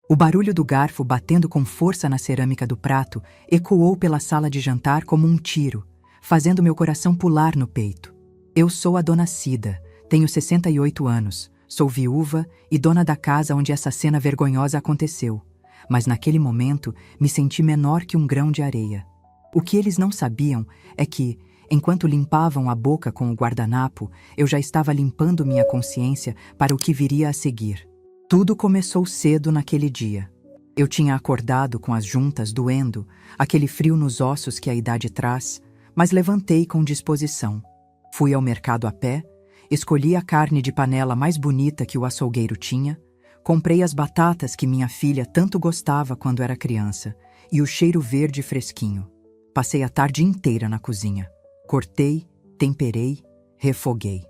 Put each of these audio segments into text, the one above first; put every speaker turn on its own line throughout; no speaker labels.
O barulho do garfo batendo com força na cerâmica do prato ecoou pela sala de jantar como um tiro, fazendo meu coração pular no peito. Eu sou a dona Cida, tenho 68 anos, sou viúva e dona da casa onde essa cena vergonhosa aconteceu, mas naquele momento me senti menor que um grão de areia. O que eles não sabiam é que, enquanto limpavam a boca com o guardanapo, eu já estava limpando minha consciência para o que viria a seguir. Tudo começou cedo naquele dia. Eu tinha acordado com as juntas doendo, aquele frio nos ossos que a idade traz, mas levantei com disposição. Fui ao mercado a pé, escolhi a carne de panela mais bonita que o açougueiro tinha, comprei as batatas que minha filha tanto gostava quando era criança e o cheiro verde fresquinho. Passei a tarde inteira na cozinha. Cortei, temperei, refoguei.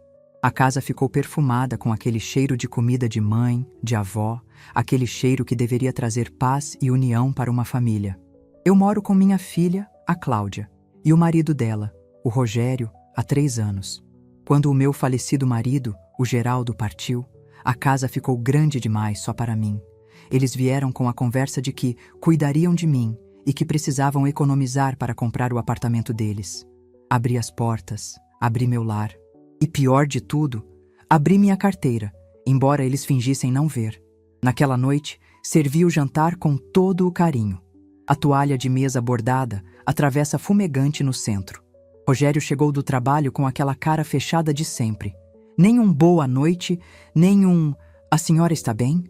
A casa ficou perfumada com aquele cheiro de comida de mãe, de avó, aquele cheiro que deveria trazer paz e união para uma família. Eu moro com minha filha, a Cláudia, e o marido dela, o Rogério, há 3 anos. Quando o meu falecido marido, o Geraldo, partiu, a casa ficou grande demais só para mim. Eles vieram com a conversa de que cuidariam de mim e que precisavam economizar para comprar o apartamento deles. Abri as portas, abri meu lar. E pior de tudo, abri minha carteira, embora eles fingissem não ver. Naquela noite, servi o jantar com todo o carinho. A toalha de mesa bordada, a travessa fumegante no centro. Rogério chegou do trabalho com aquela cara fechada de sempre. Nem um boa noite, nem um "a senhora está bem?".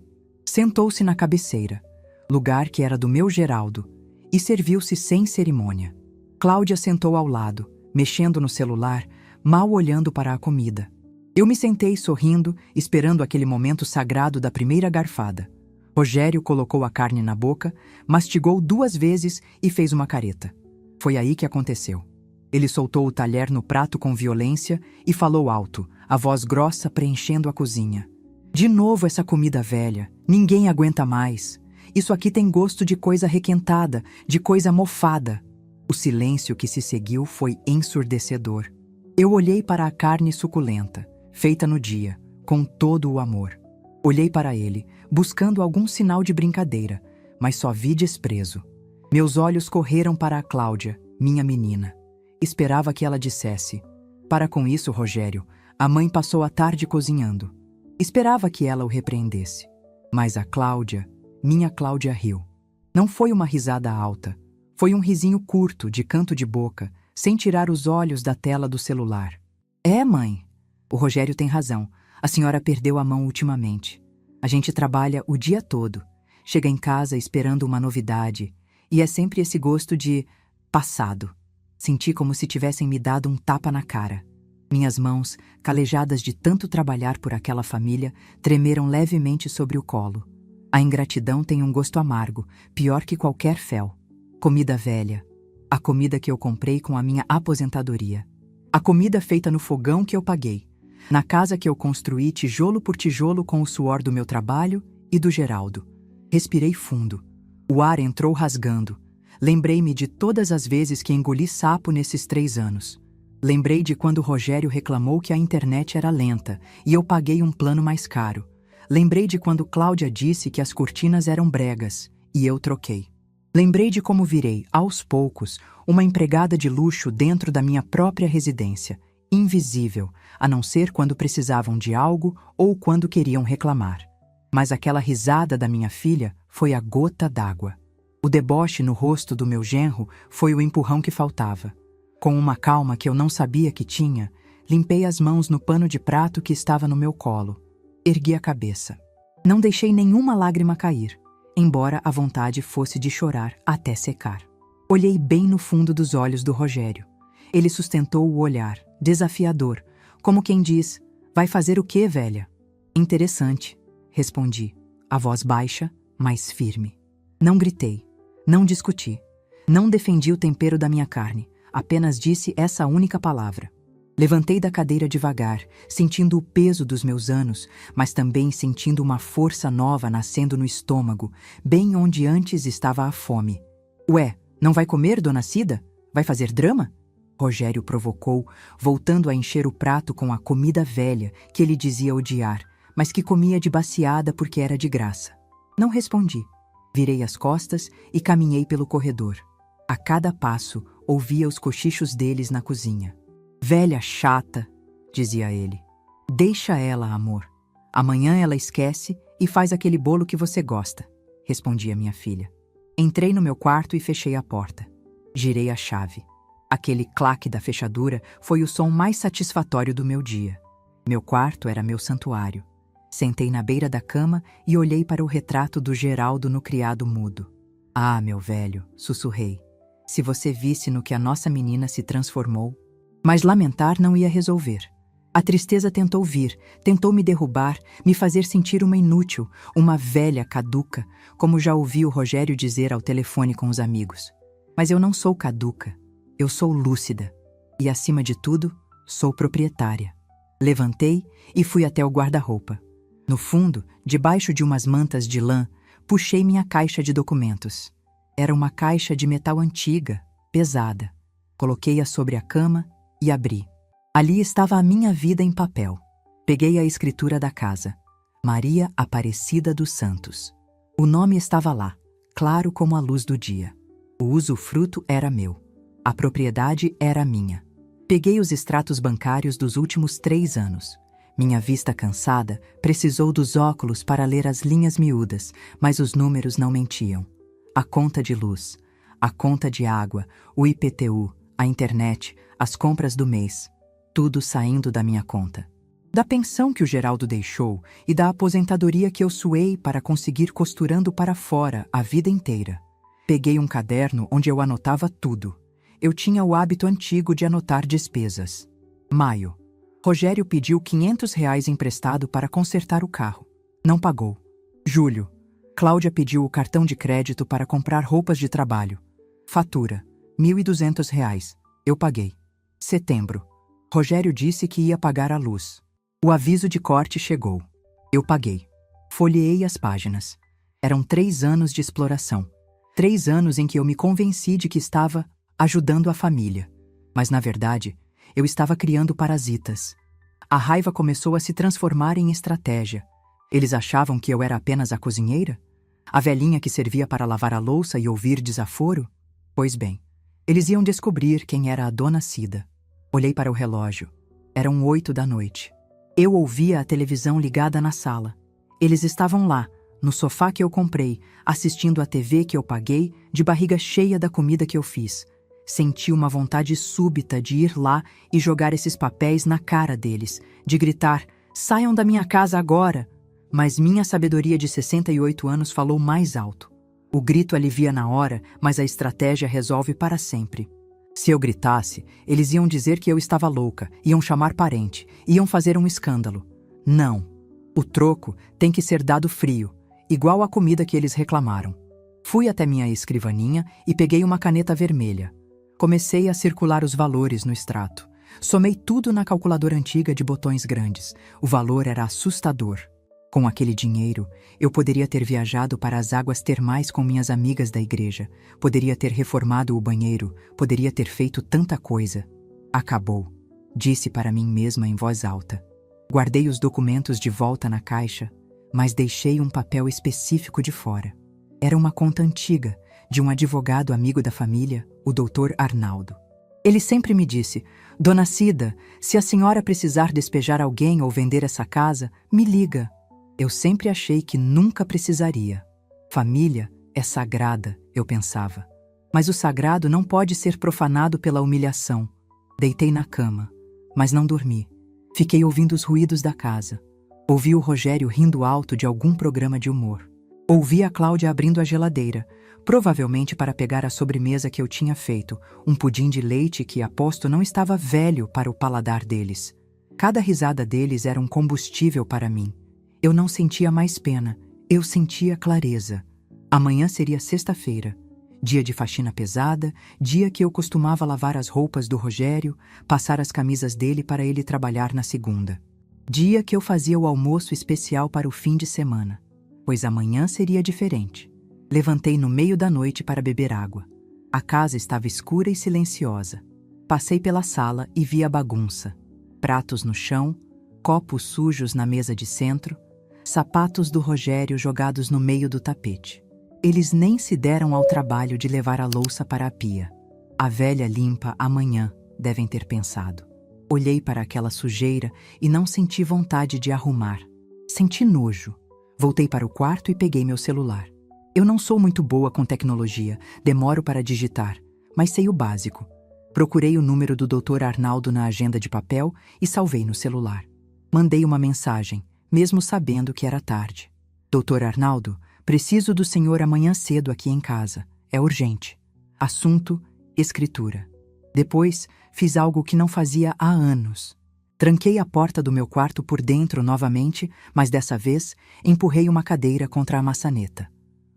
Sentou-se na cabeceira, lugar que era do meu Geraldo, e serviu-se sem cerimônia. Cláudia sentou ao lado, mexendo no celular, mal olhando para a comida. Eu me sentei sorrindo, esperando aquele momento sagrado da primeira garfada. Rogério colocou a carne na boca, mastigou 2 vezes e fez uma careta. Foi aí que aconteceu. Ele soltou o talher no prato com violência e falou alto, a voz grossa preenchendo a cozinha. "De novo essa comida velha, ninguém aguenta mais. Isso aqui tem gosto de coisa requentada, de coisa mofada." O silêncio que se seguiu foi ensurdecedor. Eu olhei para a carne suculenta, feita no dia, com todo o amor. Olhei para ele, buscando algum sinal de brincadeira, mas só vi desprezo. Meus olhos correram para a Cláudia, minha menina. Esperava que ela dissesse: "Para com isso, Rogério, a mãe passou a tarde cozinhando." Esperava que ela o repreendesse. Mas a Cláudia, minha Cláudia, riu. Não foi uma risada alta. Foi um risinho curto, de canto de boca, sem tirar os olhos da tela do celular. "É, mãe. O Rogério tem razão. A senhora perdeu a mão ultimamente. A gente trabalha o dia todo. Chega em casa esperando uma novidade. E é sempre esse gosto de passado." Senti como se tivessem me dado um tapa na cara. Minhas mãos, calejadas de tanto trabalhar por aquela família, tremeram levemente sobre o colo. A ingratidão tem um gosto amargo, pior que qualquer fel. Comida velha. A comida que eu comprei com a minha aposentadoria. A comida feita no fogão que eu paguei. Na casa que eu construí tijolo por tijolo com o suor do meu trabalho e do Geraldo. Respirei fundo. O ar entrou rasgando. Lembrei-me de todas as vezes que engoli sapo nesses 3 anos. Lembrei de quando Rogério reclamou que a internet era lenta e eu paguei um plano mais caro. Lembrei de quando Cláudia disse que as cortinas eram bregas e eu troquei. Lembrei de como virei, aos poucos, uma empregada de luxo dentro da minha própria residência, invisível, a não ser quando precisavam de algo ou quando queriam reclamar. Mas aquela risada da minha filha foi a gota d'água. O deboche no rosto do meu genro foi o empurrão que faltava. Com uma calma que eu não sabia que tinha, limpei as mãos no pano de prato que estava no meu colo. Ergui a cabeça. Não deixei nenhuma lágrima cair, embora a vontade fosse de chorar até secar. Olhei bem no fundo dos olhos do Rogério. Ele sustentou o olhar, desafiador, como quem diz: "Vai fazer o quê, velha?" "Interessante", respondi, a voz baixa, mas firme. Não gritei, não discuti, não defendi o tempero da minha carne, apenas disse essa única palavra. Levantei da cadeira devagar, sentindo o peso dos meus anos, mas também sentindo uma força nova nascendo no estômago, bem onde antes estava a fome. "Ué, não vai comer, dona Cida? Vai fazer drama?" Rogério provocou, voltando a encher o prato com a comida velha que ele dizia odiar, mas que comia de baciada porque era de graça. Não respondi. Virei as costas e caminhei pelo corredor. A cada passo, ouvia os cochichos deles na cozinha. Velha chata, dizia ele. Deixa ela, amor. Amanhã ela esquece e faz aquele bolo que você gosta, respondia minha filha. Entrei no meu quarto e fechei a porta. Girei a chave. Aquele claque da fechadura foi o som mais satisfatório do meu dia. Meu quarto era meu santuário. Sentei na beira da cama e olhei para o retrato do Geraldo no criado mudo. Ah, meu velho, sussurrei. Se você visse no que a nossa menina se transformou. Mas lamentar não ia resolver. A tristeza tentou vir, tentou me derrubar, me fazer sentir uma inútil, uma velha caduca, como já ouvi o Rogério dizer ao telefone com os amigos. Mas eu não sou caduca, eu sou lúcida. E, acima de tudo, sou proprietária. Levantei e fui até o guarda-roupa. No fundo, debaixo de umas mantas de lã, puxei minha caixa de documentos. Era uma caixa de metal antiga, pesada. Coloquei-a sobre a cama e abri. Ali estava a minha vida em papel. Peguei a escritura da casa. Maria Aparecida dos Santos. O nome estava lá, claro como a luz do dia. O usufruto era meu. A propriedade era minha. Peguei os extratos bancários dos últimos 3 anos. Minha vista cansada precisou dos óculos para ler as linhas miúdas, mas os números não mentiam. A conta de luz, a conta de água, o IPTU, a internet, as compras do mês. Tudo saindo da minha conta. Da pensão que o Geraldo deixou e da aposentadoria que eu suei para conseguir costurando para fora a vida inteira. Peguei um caderno onde eu anotava tudo. Eu tinha o hábito antigo de anotar despesas. Maio. Rogério pediu R$ 500 emprestado para consertar o carro. Não pagou. Julho. Cláudia pediu o cartão de crédito para comprar roupas de trabalho. Fatura. R$ 1.200. Eu paguei. Setembro. Rogério disse que ia pagar a luz. O aviso de corte chegou. Eu paguei. Folheei as páginas. Eram 3 anos de exploração. 3 anos em que eu me convenci de que estava ajudando a família. Mas, na verdade, eu estava criando parasitas. A raiva começou a se transformar em estratégia. Eles achavam que eu era apenas a cozinheira? A velhinha que servia para lavar a louça e ouvir desaforo? Pois bem, eles iam descobrir quem era a dona Cida. Olhei para o relógio. Eram 8 da noite. Eu ouvia a televisão ligada na sala. Eles estavam lá, no sofá que eu comprei, assistindo a TV que eu paguei, de barriga cheia da comida que eu fiz. Senti uma vontade súbita de ir lá e jogar esses papéis na cara deles, de gritar, saiam da minha casa agora! Mas minha sabedoria de 68 anos falou mais alto. O grito alivia na hora, mas a estratégia resolve para sempre. Se eu gritasse, eles iam dizer que eu estava louca, iam chamar parente, iam fazer um escândalo. Não. O troco tem que ser dado frio, igual a comida que eles reclamaram. Fui até minha escrivaninha e peguei uma caneta vermelha. Comecei a circular os valores no extrato. Somei tudo na calculadora antiga de botões grandes. O valor era assustador. Com aquele dinheiro, eu poderia ter viajado para as águas termais com minhas amigas da igreja, poderia ter reformado o banheiro, poderia ter feito tanta coisa. Acabou, disse para mim mesma em voz alta. Guardei os documentos de volta na caixa, mas deixei um papel específico de fora. Era uma conta antiga, de um advogado amigo da família, o Dr. Arnaldo. Ele sempre me disse, Dona Cida, se a senhora precisar despejar alguém ou vender essa casa, me liga. Eu sempre achei que nunca precisaria. Família é sagrada, eu pensava. Mas o sagrado não pode ser profanado pela humilhação. Deitei na cama, mas não dormi. Fiquei ouvindo os ruídos da casa. Ouvi o Rogério rindo alto de algum programa de humor. Ouvi a Cláudia abrindo a geladeira, provavelmente para pegar a sobremesa que eu tinha feito, um pudim de leite que, aposto, não estava velho para o paladar deles. Cada risada deles era um combustível para mim. Eu não sentia mais pena, eu sentia clareza. Amanhã seria sexta-feira, dia de faxina pesada, dia que eu costumava lavar as roupas do Rogério, passar as camisas dele para ele trabalhar na segunda. Dia que eu fazia o almoço especial para o fim de semana, pois amanhã seria diferente. Levantei no meio da noite para beber água. A casa estava escura e silenciosa. Passei pela sala e vi a bagunça. Pratos no chão, copos sujos na mesa de centro, sapatos do Rogério jogados no meio do tapete. Eles nem se deram ao trabalho de levar a louça para a pia. A velha limpa amanhã, devem ter pensado. Olhei para aquela sujeira e não senti vontade de arrumar. Senti nojo. Voltei para o quarto e peguei meu celular. Eu não sou muito boa com tecnologia, demoro para digitar, mas sei o básico. Procurei o número do Dr. Arnaldo na agenda de papel e salvei no celular. Mandei uma mensagem, mesmo sabendo que era tarde. Dr. Arnaldo, preciso do senhor amanhã cedo aqui em casa. É urgente. Assunto: escritura. Depois, fiz algo que não fazia há anos. Tranquei a porta do meu quarto por dentro novamente, mas dessa vez empurrei uma cadeira contra a maçaneta.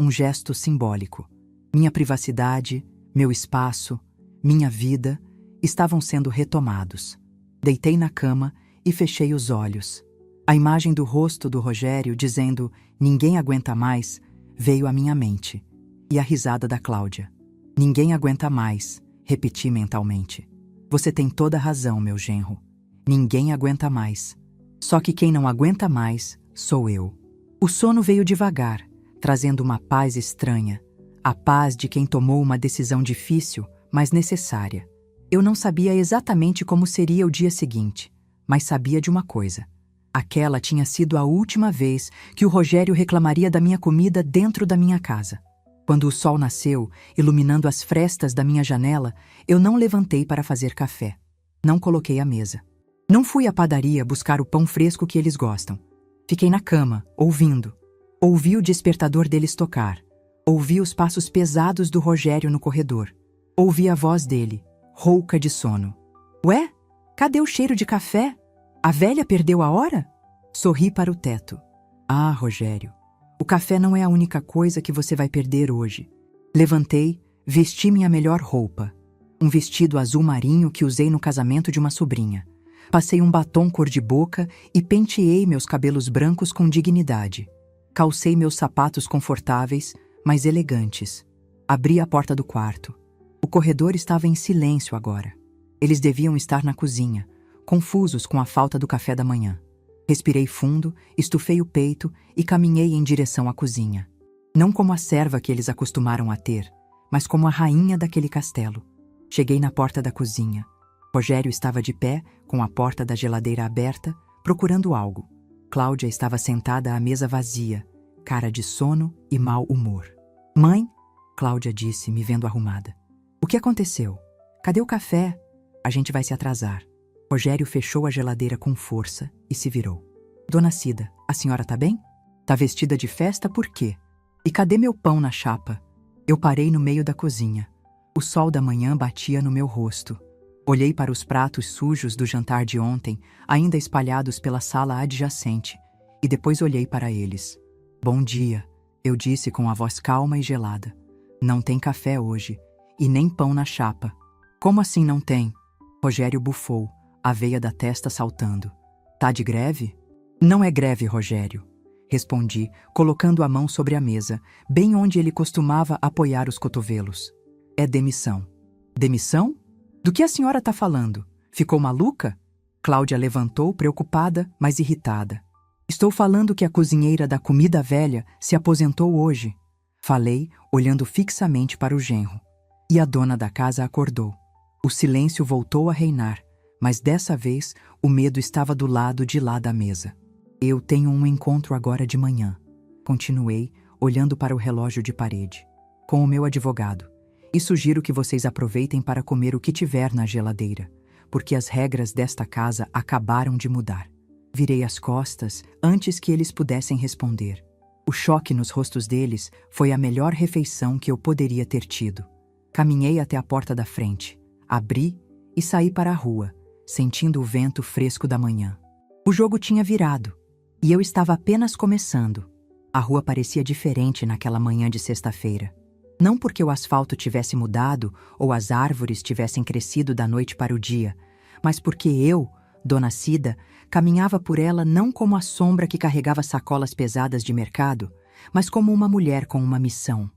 Um gesto simbólico. Minha privacidade, meu espaço, minha vida estavam sendo retomados. Deitei na cama e fechei os olhos. A imagem do rosto do Rogério dizendo "ninguém aguenta mais" veio à minha mente. E a risada da Cláudia. "Ninguém aguenta mais", repeti mentalmente. "Você tem toda a razão, meu genro. Ninguém aguenta mais. Só que quem não aguenta mais sou eu." O sono veio devagar, trazendo uma paz estranha. A paz de quem tomou uma decisão difícil, mas necessária. Eu não sabia exatamente como seria o dia seguinte, mas sabia de uma coisa. Aquela tinha sido a última vez que o Rogério reclamaria da minha comida dentro da minha casa. Quando o sol nasceu, iluminando as frestas da minha janela, eu não levantei para fazer café. Não coloquei a mesa. Não fui à padaria buscar o pão fresco que eles gostam. Fiquei na cama, ouvindo. Ouvi o despertador deles tocar. Ouvi os passos pesados do Rogério no corredor. Ouvi a voz dele, rouca de sono. "Ué, cadê o cheiro de café? A velha perdeu a hora?" Sorri para o teto. "Ah, Rogério, o café não é a única coisa que você vai perder hoje." Levantei, vesti minha melhor roupa. Um vestido azul marinho que usei no casamento de uma sobrinha. Passei um batom cor de boca e penteei meus cabelos brancos com dignidade. Calcei meus sapatos confortáveis, mas elegantes. Abri a porta do quarto. O corredor estava em silêncio agora. Eles deviam estar na cozinha, confusos com a falta do café da manhã. Respirei fundo, estufei o peito e caminhei em direção à cozinha. Não como a serva que eles acostumaram a ter, mas como a rainha daquele castelo. Cheguei na porta da cozinha. Rogério estava de pé, com a porta da geladeira aberta, procurando algo. Cláudia estava sentada à mesa vazia, cara de sono e mau humor. "Mãe", Cláudia disse, me vendo arrumada. "O que aconteceu? Cadê o café? A gente vai se atrasar." Rogério fechou a geladeira com força e se virou. "Dona Cida, a senhora tá bem? Tá vestida de festa por quê? E cadê meu pão na chapa?" Eu parei no meio da cozinha. O sol da manhã batia no meu rosto. Olhei para os pratos sujos do jantar de ontem, ainda espalhados pela sala adjacente, e depois olhei para eles. "Bom dia", eu disse com a voz calma e gelada. "Não tem café hoje, e nem pão na chapa." "Como assim não tem?" Rogério bufou, a veia da testa saltando. "Tá de greve?" "Não é greve, Rogério", respondi, colocando a mão sobre a mesa, bem onde ele costumava apoiar os cotovelos. "É demissão." "Demissão? Do que a senhora tá falando? Ficou maluca?" Cláudia levantou, preocupada, mas irritada. "Estou falando que a cozinheira da comida velha se aposentou hoje." Falei, olhando fixamente para o genro. E a dona da casa acordou. O silêncio voltou a reinar, mas dessa vez o medo estava do lado de lá da mesa. "Eu tenho um encontro agora de manhã", continuei, olhando para o relógio de parede, "com o meu advogado. E sugiro que vocês aproveitem para comer o que tiver na geladeira, porque as regras desta casa acabaram de mudar." Virei as costas antes que eles pudessem responder. O choque nos rostos deles foi a melhor refeição que eu poderia ter tido. Caminhei até a porta da frente, abri e saí para a rua, sentindo o vento fresco da manhã. O jogo tinha virado, e eu estava apenas começando. A rua parecia diferente naquela manhã de sexta-feira. Não porque o asfalto tivesse mudado ou as árvores tivessem crescido da noite para o dia, mas porque eu, Dona Cida, caminhava por ela não como a sombra que carregava sacolas pesadas de mercado, mas como uma mulher com uma missão.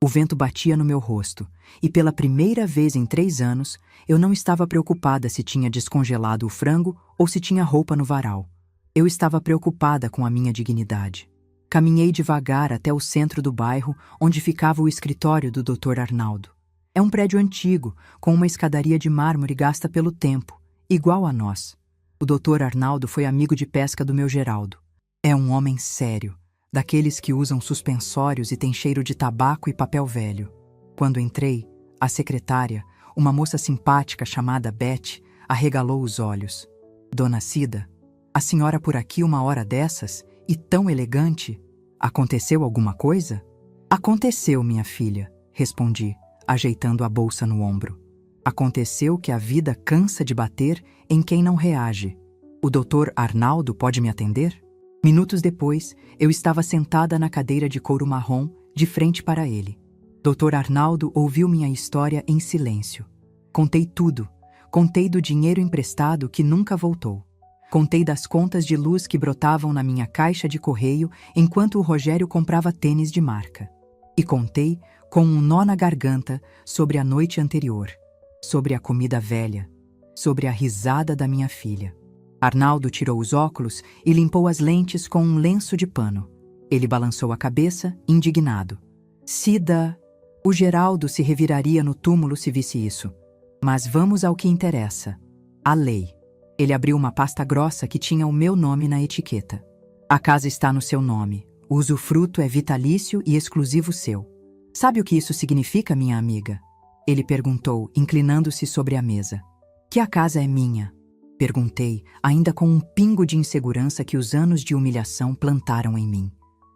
O vento batia no meu rosto, e pela primeira vez em 3 anos, eu não estava preocupada se tinha descongelado o frango ou se tinha roupa no varal. Eu estava preocupada com a minha dignidade. Caminhei devagar até o centro do bairro, onde ficava o escritório do Dr. Arnaldo. É um prédio antigo, com uma escadaria de mármore gasta pelo tempo, igual a nós. O Dr. Arnaldo foi amigo de pesca do meu Geraldo. É um homem sério, daqueles que usam suspensórios e tem cheiro de tabaco e papel velho. Quando entrei, a secretária, uma moça simpática chamada Beth, arregalou os olhos. Dona Cida, a senhora por aqui uma hora dessas, e tão elegante? Aconteceu alguma coisa? Aconteceu, minha filha, respondi, ajeitando a bolsa no ombro. Aconteceu que a vida cansa de bater em quem não reage. O Dr. Arnaldo pode me atender? Minutos depois, eu estava sentada na cadeira de couro marrom, de frente para ele. Dr. Arnaldo ouviu minha história em silêncio. Contei tudo. Contei do dinheiro emprestado que nunca voltou. Contei das contas de luz que brotavam na minha caixa de correio enquanto o Rogério comprava tênis de marca. E contei, com um nó na garganta, sobre a noite anterior, sobre a comida velha, sobre a risada da minha filha. Arnaldo tirou os óculos e limpou as lentes com um lenço de pano. Ele balançou a cabeça, indignado. Cida, o Geraldo se reviraria no túmulo se visse isso. Mas vamos ao que interessa. A lei. Ele abriu uma pasta grossa que tinha o meu nome na etiqueta. A casa está no seu nome. O usufruto é vitalício e exclusivo seu. Sabe o que isso significa, minha amiga? Ele perguntou, inclinando-se sobre a mesa. Que a casa é minha? Perguntei, ainda com um pingo de insegurança que os anos de humilhação plantaram em mim.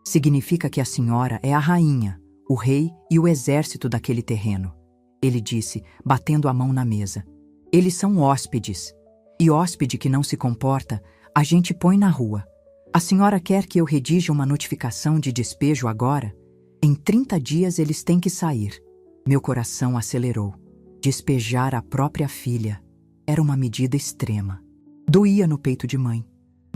Significa que a senhora é a rainha, o rei e o exército daquele terreno. Ele disse, batendo a mão na mesa. Eles são hóspedes. E hóspede que não se comporta, a gente põe na rua. A senhora quer que eu redija uma notificação de despejo agora? Em 30 dias eles têm que sair. Meu coração acelerou. Despejar a própria filha era uma medida extrema. Doía no peito de mãe.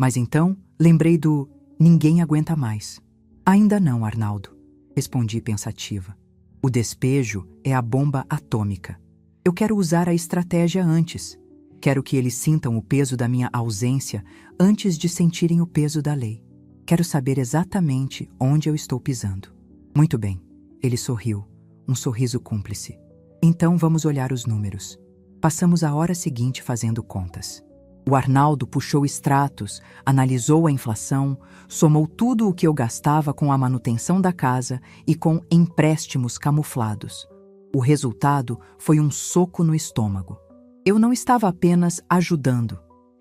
Mas então lembrei do ninguém aguenta mais. Ainda não, Arnaldo, respondi pensativa. O despejo é a bomba atômica. Eu quero usar a estratégia antes. Quero que eles sintam o peso da minha ausência antes de sentirem o peso da lei. Quero saber exatamente onde eu estou pisando. Muito bem, ele sorriu, um sorriso cúmplice. Então vamos olhar os números. Passamos a hora seguinte fazendo contas. O Arnaldo puxou extratos, analisou a inflação, somou tudo o que eu gastava com a manutenção da casa e com empréstimos camuflados. O resultado foi um soco no estômago. Eu não estava apenas ajudando,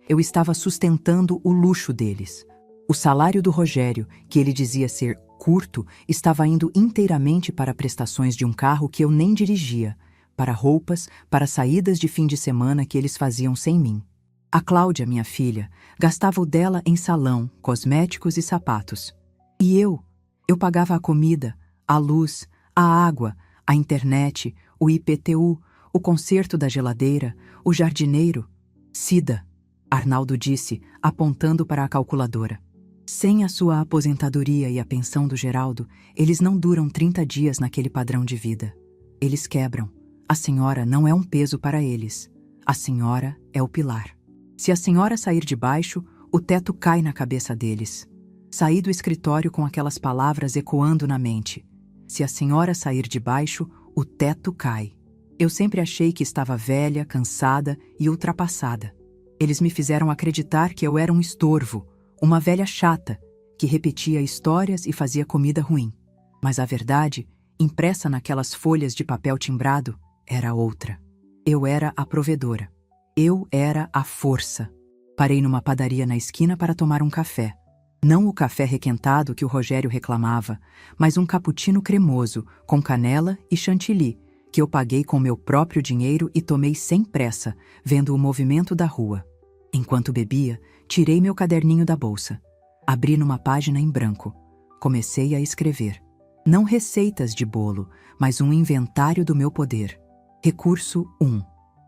eu estava sustentando o luxo deles. O salário do Rogério, que ele dizia ser curto, estava indo inteiramente para prestações de um carro que eu nem dirigia, para roupas, para saídas de fim de semana que eles faziam sem mim. A Cláudia, minha filha, gastava o dela em salão, cosméticos e sapatos. E eu pagava a comida, a luz, a água, a internet, o IPTU, o conserto da geladeira, o jardineiro. Cida, Arnaldo disse, apontando para a calculadora. Sem a sua aposentadoria e a pensão do Geraldo, eles não duram 30 dias naquele padrão de vida. Eles quebram. A senhora não é um peso para eles. A senhora é o pilar. Se a senhora sair de baixo, o teto cai na cabeça deles. Saí do escritório com aquelas palavras ecoando na mente. Se a senhora sair de baixo, o teto cai. Eu sempre achei que estava velha, cansada e ultrapassada. Eles me fizeram acreditar que eu era um estorvo, uma velha chata, que repetia histórias e fazia comida ruim. Mas a verdade, impressa naquelas folhas de papel timbrado, era outra. Eu era a provedora. Eu era a força. Parei numa padaria na esquina para tomar um café. Não o café requentado que o Rogério reclamava, mas um cappuccino cremoso, com canela e chantilly, que eu paguei com meu próprio dinheiro e tomei sem pressa, vendo o movimento da rua. Enquanto bebia, tirei meu caderninho da bolsa. Abri numa página em branco. Comecei a escrever. Não receitas de bolo, mas um inventário do meu poder. Recurso 1.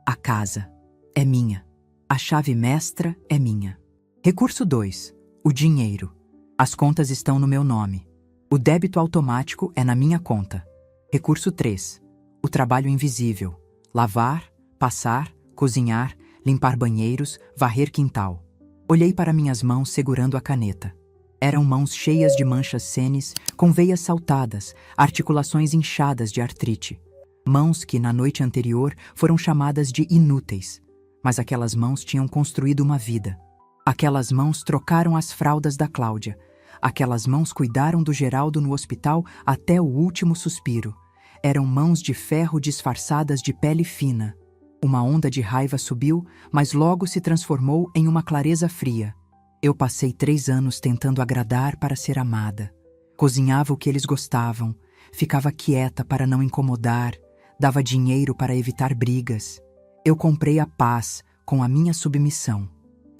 A casa. É minha. A chave mestra é minha. Recurso 2. O dinheiro. As contas estão no meu nome. O débito automático é na minha conta. Recurso 3. O trabalho invisível. Lavar, passar, cozinhar, limpar banheiros, varrer quintal. Olhei para minhas mãos segurando a caneta. Eram mãos cheias de manchas senes, com veias saltadas, articulações inchadas de artrite. Mãos que, na noite anterior, foram chamadas de inúteis. Mas aquelas mãos tinham construído uma vida. Aquelas mãos trocaram as fraldas da Cláudia. Aquelas mãos cuidaram do Geraldo no hospital até o último suspiro. Eram mãos de ferro disfarçadas de pele fina. Uma onda de raiva subiu, mas logo se transformou em uma clareza fria. Eu passei 3 anos tentando agradar para ser amada. Cozinhava o que eles gostavam, ficava quieta para não incomodar, dava dinheiro para evitar brigas. Eu comprei a paz com a minha submissão.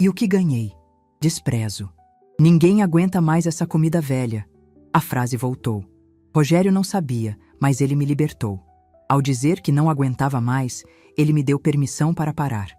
E o que ganhei? Desprezo. Ninguém aguenta mais essa comida velha. A frase voltou. Rogério não sabia, mas ele me libertou. Ao dizer que não aguentava mais, ele me deu permissão para parar.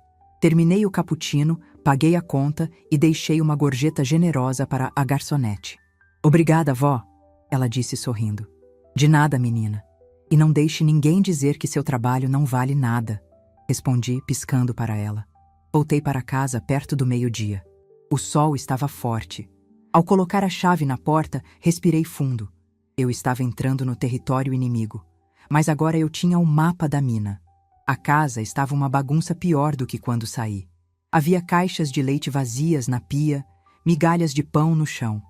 Terminei o cappuccino, paguei a conta e deixei uma gorjeta generosa para a garçonete. Obrigada, vó, ela disse sorrindo. De nada, menina. E não deixe ninguém dizer que seu trabalho não vale nada, respondi, piscando para ela. Voltei para casa perto do meio-dia. O sol estava forte. Ao colocar a chave na porta, respirei fundo. Eu estava entrando no território inimigo. Mas agora eu tinha o mapa da mina. A casa estava uma bagunça pior do que quando saí. Havia caixas de leite vazias na pia, migalhas de pão no chão.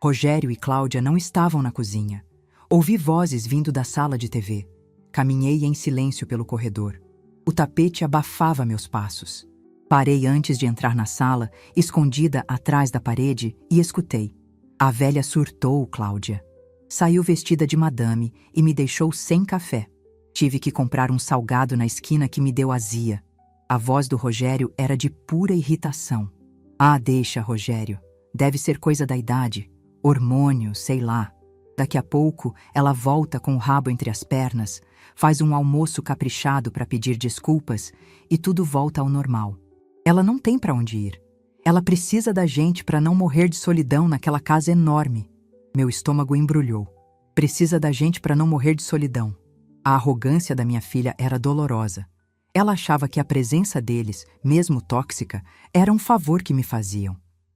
Rogério e Cláudia não estavam na cozinha. Ouvi vozes vindo da sala de TV. Caminhei em silêncio pelo corredor. O tapete abafava meus passos. Parei antes de entrar na sala, escondida atrás da parede, e escutei. A velha surtou, Cláudia. Saiu vestida de madame e me deixou sem café. Tive que comprar um salgado na esquina que me deu azia. A voz do Rogério era de pura irritação. Ah, deixa, Rogério. Deve ser coisa da idade. Hormônio, sei lá. Daqui a pouco, ela volta com o rabo entre as pernas, faz um almoço caprichado para pedir desculpas e tudo volta ao normal. Ela não tem para onde ir. Ela precisa da gente para não morrer de solidão naquela casa enorme. Meu estômago embrulhou. Precisa da gente para não morrer de solidão. A arrogância da minha filha era dolorosa. Ela achava que a presença deles, mesmo tóxica, era um favor que me faziam.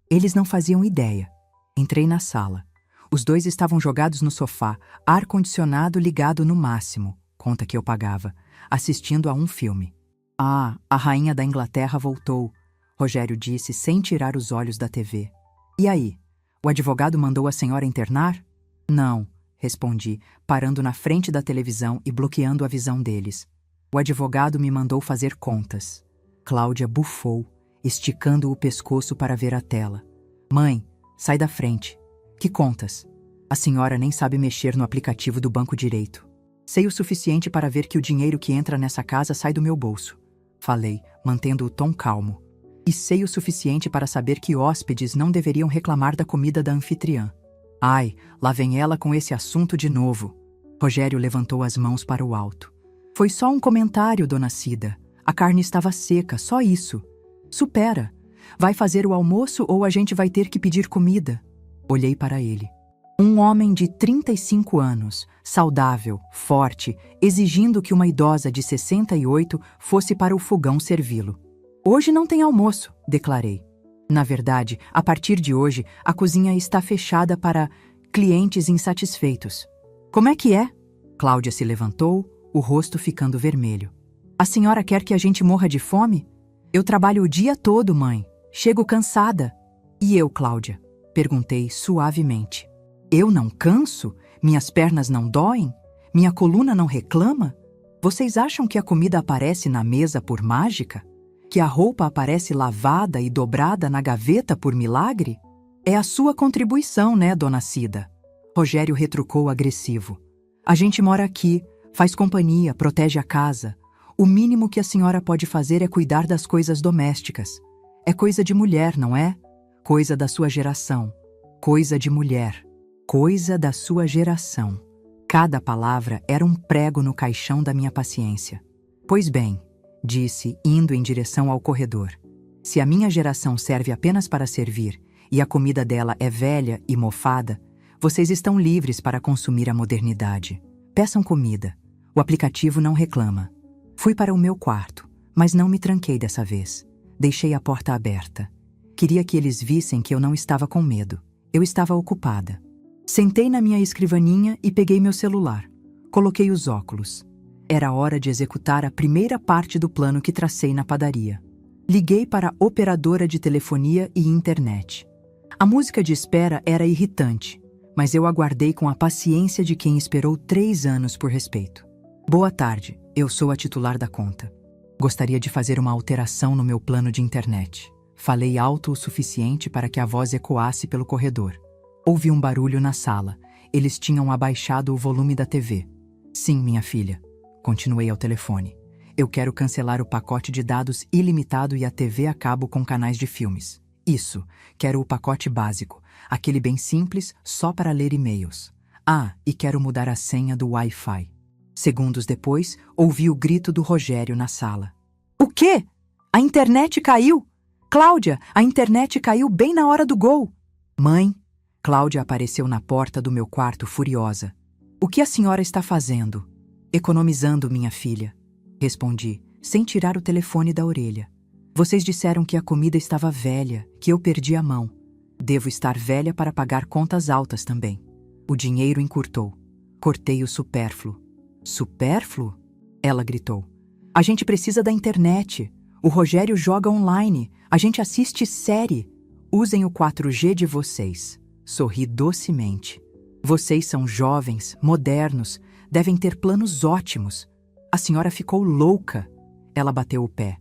Eles não faziam ideia. Entrei na sala. Os 2 estavam jogados no sofá, ar-condicionado ligado no máximo, conta que eu pagava, assistindo a um filme. Ah, a rainha da Inglaterra voltou, Rogério disse sem tirar os olhos da TV. E aí? O advogado mandou a senhora internar? Não, respondi, parando na frente da televisão e bloqueando a visão deles. O advogado me mandou fazer contas. Cláudia bufou, esticando o pescoço para ver a tela. Mãe, sai da frente. Que contas? A senhora nem sabe mexer no aplicativo do banco direito. Sei o suficiente para ver que o dinheiro que entra nessa casa sai do meu bolso. Falei, mantendo o tom calmo. E sei o suficiente para saber que hóspedes não deveriam reclamar da comida da anfitriã. Ai, lá vem ela com esse assunto de novo. Rogério levantou as mãos para o alto. Foi só um comentário, dona Cida. A carne estava seca, só isso. Supera. Vai fazer o almoço ou a gente vai ter que pedir comida? Olhei para ele. Um homem de 35 anos, saudável, forte, exigindo que uma idosa de 68 fosse para o fogão servi-lo. Hoje não tem almoço, declarei. Na verdade, a partir de hoje, a cozinha está fechada para clientes insatisfeitos. Como é que é? Cláudia se levantou, o rosto ficando vermelho. A senhora quer que a gente morra de fome? Eu trabalho o dia todo, mãe. Chego cansada. E eu, Cláudia? Perguntei suavemente. Eu não canso? Minhas pernas não doem? Minha coluna não reclama? Vocês acham que a comida aparece na mesa por mágica? Que a roupa aparece lavada e dobrada na gaveta por milagre? É a sua contribuição, né, dona Cida? Rogério retrucou agressivo. A gente mora aqui, faz companhia, protege a casa. O mínimo que a senhora pode fazer é cuidar das coisas domésticas. É coisa de mulher, não é? Coisa da sua geração. Coisa de mulher. Coisa da sua geração. Cada palavra era um prego no caixão da minha paciência. Pois bem, disse, indo em direção ao corredor. Se a minha geração serve apenas para servir e a comida dela é velha e mofada, vocês estão livres para consumir a modernidade. Peçam comida. O aplicativo não reclama. Fui para o meu quarto, mas não me tranquei dessa vez. Deixei a porta aberta. Queria que eles vissem que eu não estava com medo. Eu estava ocupada. Sentei na minha escrivaninha e peguei meu celular. Coloquei os óculos. Era hora de executar a primeira parte do plano que tracei na padaria. Liguei para a operadora de telefonia e internet. A música de espera era irritante, mas eu aguardei com a paciência de quem esperou 3 anos por respeito. Boa tarde, eu sou a titular da conta. Gostaria de fazer uma alteração no meu plano de internet. Falei alto o suficiente para que a voz ecoasse pelo corredor. Houve um barulho na sala. Eles tinham abaixado o volume da TV. Sim, minha filha. Continuei ao telefone. Eu quero cancelar o pacote de dados ilimitado e a TV a cabo com canais de filmes. Isso, quero o pacote básico, aquele bem simples, só para ler e-mails. Ah, e quero mudar a senha do Wi-Fi. Segundos depois, ouvi o grito do Rogério na sala. O quê? A internet caiu? Cláudia, a internet caiu bem na hora do gol. Mãe, Cláudia apareceu na porta do meu quarto furiosa. O que a senhora está fazendo? Economizando, minha filha. Respondi, sem tirar o telefone da orelha. Vocês disseram que a comida estava velha, que eu perdi a mão. Devo estar velha para pagar contas altas também. O dinheiro encurtou. Cortei o supérfluo. Supérfluo? Ela gritou. A gente precisa da internet. O Rogério joga online. A gente assiste série. Usem o 4G de vocês. Sorri docemente. Vocês são jovens, modernos, devem ter planos ótimos. A senhora ficou louca. Ela bateu o pé.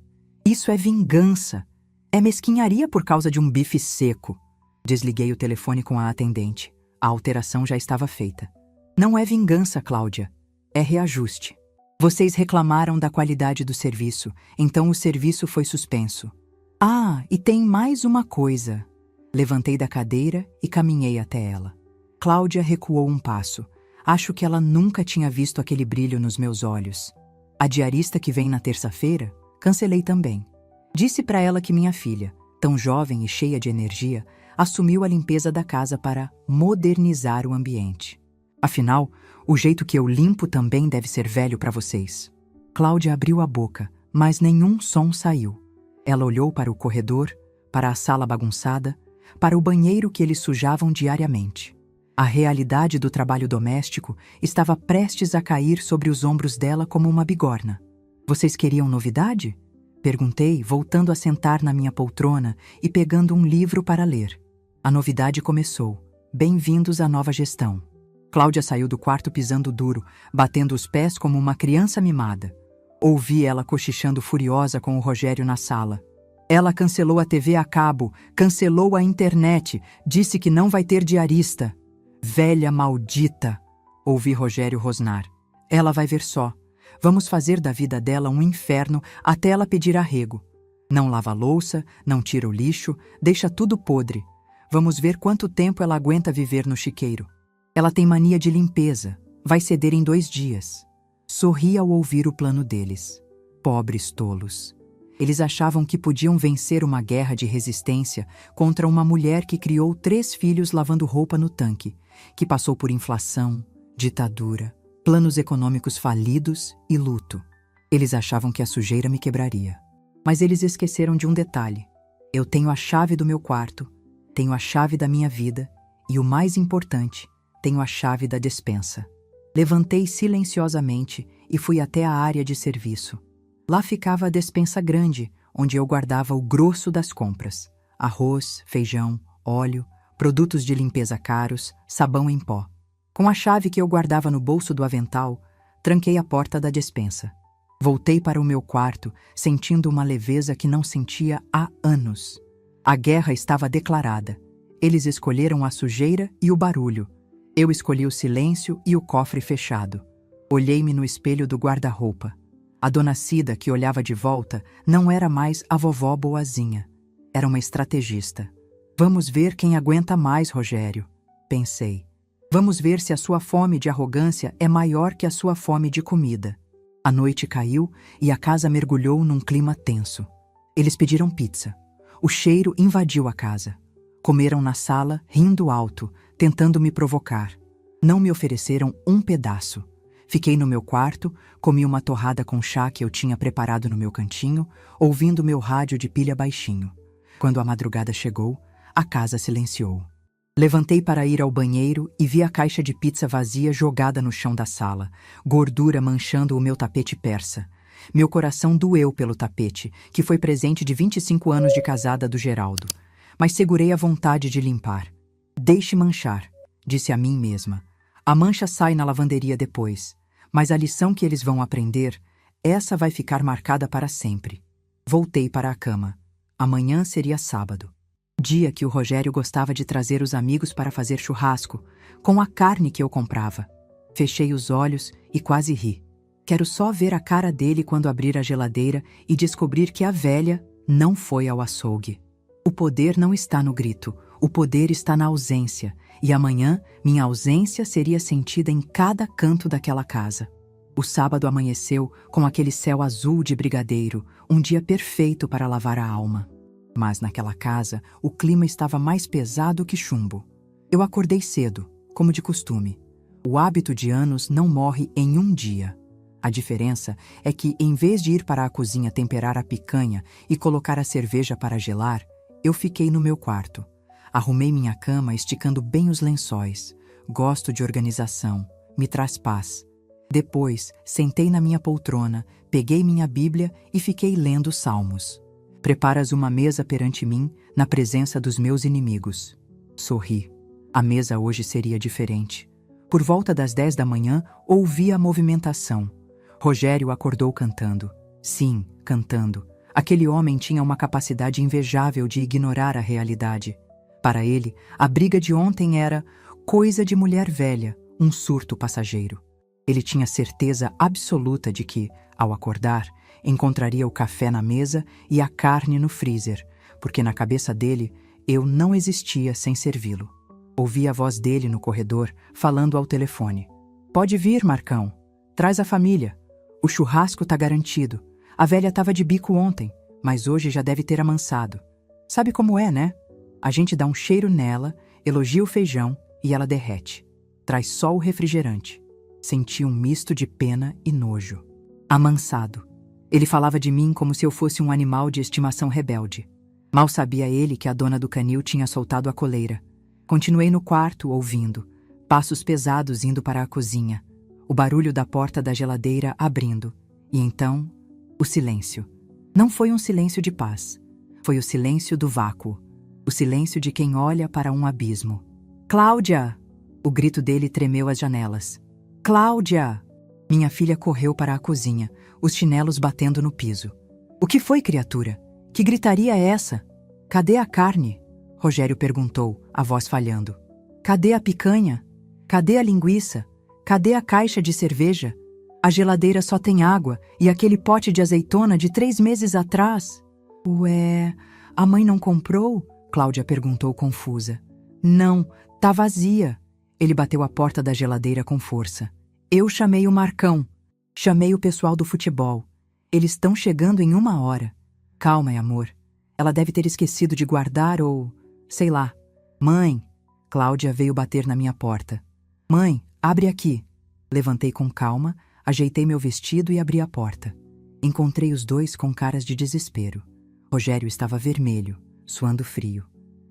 Isso é vingança. É mesquinharia por causa de um bife seco. Desliguei o telefone com a atendente. A alteração já estava feita. Não é vingança, Cláudia. É reajuste. Vocês reclamaram da qualidade do serviço, então o serviço foi suspenso. Ah, e tem mais uma coisa. Levantei da cadeira e caminhei até ela. Cláudia recuou um passo. Acho que ela nunca tinha visto aquele brilho nos meus olhos. A diarista que vem na terça-feira, cancelei também. Disse para ela que minha filha, tão jovem e cheia de energia, assumiu a limpeza da casa para modernizar o ambiente. Afinal, o jeito que eu limpo também deve ser velho para vocês. Cláudia abriu a boca, mas nenhum som saiu. Ela olhou para o corredor, para a sala bagunçada, para o banheiro que eles sujavam diariamente. A realidade do trabalho doméstico estava prestes a cair sobre os ombros dela como uma bigorna. Vocês queriam novidade? Perguntei, voltando a sentar na minha poltrona e pegando um livro para ler. A novidade começou. Bem-vindos à nova gestão. Cláudia saiu do quarto pisando duro, batendo os pés como uma criança mimada. Ouvi ela cochichando furiosa com o Rogério na sala. Ela cancelou a TV a cabo, cancelou a internet, disse que não vai ter diarista. Velha maldita! Ouvi Rogério rosnar. Ela vai ver só. Vamos fazer da vida dela um inferno até ela pedir arrego. Não lava a louça, não tira o lixo, deixa tudo podre. Vamos ver quanto tempo ela aguenta viver no chiqueiro. Ela tem mania de limpeza. Vai ceder em 2 dias. Sorri ao ouvir o plano deles. Pobres tolos. Eles achavam que podiam vencer uma guerra de resistência contra uma mulher que criou 3 filhos lavando roupa no tanque, que passou por inflação, ditadura, planos econômicos falidos e luto. Eles achavam que a sujeira me quebraria. Mas eles esqueceram de um detalhe. Eu tenho a chave do meu quarto, tenho a chave da minha vida e, o mais importante, tenho a chave da despensa. Levantei silenciosamente e fui até a área de serviço. Lá ficava a despensa grande, onde eu guardava o grosso das compras. Arroz, feijão, óleo, produtos de limpeza caros, sabão em pó. Com a chave que eu guardava no bolso do avental, tranquei a porta da despensa. Voltei para o meu quarto, sentindo uma leveza que não sentia há anos. A guerra estava declarada. Eles escolheram a sujeira e o barulho. Eu escolhi o silêncio e o cofre fechado. Olhei-me no espelho do guarda-roupa. A dona Cida, que olhava de volta, não era mais a vovó boazinha. Era uma estrategista. Vamos ver quem aguenta mais, Rogério, pensei. Vamos ver se a sua fome de arrogância é maior que a sua fome de comida. A noite caiu e a casa mergulhou num clima tenso. Eles pediram pizza. O cheiro invadiu a casa. Comeram na sala, rindo alto, tentando me provocar. Não me ofereceram um pedaço. Fiquei no meu quarto, comi uma torrada com chá que eu tinha preparado no meu cantinho, ouvindo meu rádio de pilha baixinho. Quando a madrugada chegou, a casa silenciou. Levantei para ir ao banheiro e vi a caixa de pizza vazia jogada no chão da sala, gordura manchando o meu tapete persa. Meu coração doeu pelo tapete, que foi presente de 25 anos de casada do Geraldo. Mas segurei a vontade de limpar. Deixe manchar, disse a mim mesma. A mancha sai na lavanderia depois, mas a lição que eles vão aprender, essa vai ficar marcada para sempre. Voltei para a cama. Amanhã seria sábado. Dia que o Rogério gostava de trazer os amigos para fazer churrasco, com a carne que eu comprava. Fechei os olhos e quase ri. Quero só ver a cara dele quando abrir a geladeira e descobrir que a velha não foi ao açougue. O poder não está no grito, o poder está na ausência, e amanhã minha ausência seria sentida em cada canto daquela casa. O sábado amanheceu com aquele céu azul de brigadeiro, um dia perfeito para lavar a alma. Mas naquela casa, o clima estava mais pesado que chumbo. Eu acordei cedo, como de costume. O hábito de anos não morre em um dia. A diferença é que, em vez de ir para a cozinha temperar a picanha e colocar a cerveja para gelar, eu fiquei no meu quarto. Arrumei minha cama esticando bem os lençóis. Gosto de organização, me traz paz. Depois, sentei na minha poltrona, peguei minha Bíblia e fiquei lendo os Salmos. Preparas uma mesa perante mim, na presença dos meus inimigos. Sorri. A mesa hoje seria diferente. Por volta das 10 da manhã, ouvi a movimentação. Rogério acordou cantando. Sim, cantando. Aquele homem tinha uma capacidade invejável de ignorar a realidade. Para ele, a briga de ontem era coisa de mulher velha, um surto passageiro. Ele tinha certeza absoluta de que, ao acordar, encontraria o café na mesa e a carne no freezer, porque na cabeça dele eu não existia sem servi-lo. Ouvi a voz dele no corredor, falando ao telefone. Pode vir, Marcão. Traz a família. O churrasco tá garantido. A velha tava de bico ontem, mas hoje já deve ter amansado. Sabe como é, né? A gente dá um cheiro nela, elogia o feijão e ela derrete. Traz só o refrigerante. Senti um misto de pena e nojo. Amansado. Ele falava de mim como se eu fosse um animal de estimação rebelde. Mal sabia ele que a dona do canil tinha soltado a coleira. Continuei no quarto, ouvindo. Passos pesados indo para a cozinha. O barulho da porta da geladeira abrindo. E então, o silêncio. Não foi um silêncio de paz. Foi o silêncio do vácuo. O silêncio de quem olha para um abismo. Cláudia! O grito dele tremeu as janelas. Cláudia! Minha filha correu para a cozinha, os chinelos batendo no piso. O que foi, criatura? Que gritaria é essa? Cadê a carne? Rogério perguntou, a voz falhando. Cadê a picanha? Cadê a linguiça? Cadê a caixa de cerveja? A geladeira só tem água e aquele pote de azeitona de 3 meses atrás. Ué, a mãe não comprou? Cláudia perguntou confusa. Não, tá vazia. Ele bateu a porta da geladeira com força. Eu chamei o Marcão. Chamei o pessoal do futebol. Eles estão chegando em 1 hora. Calma, amor. Ela deve ter esquecido de guardar ou... sei lá. Mãe! Cláudia veio bater na minha porta. Mãe, abre aqui. Levantei com calma, ajeitei meu vestido e abri a porta. Encontrei os dois com caras de desespero. Rogério estava vermelho, suando frio.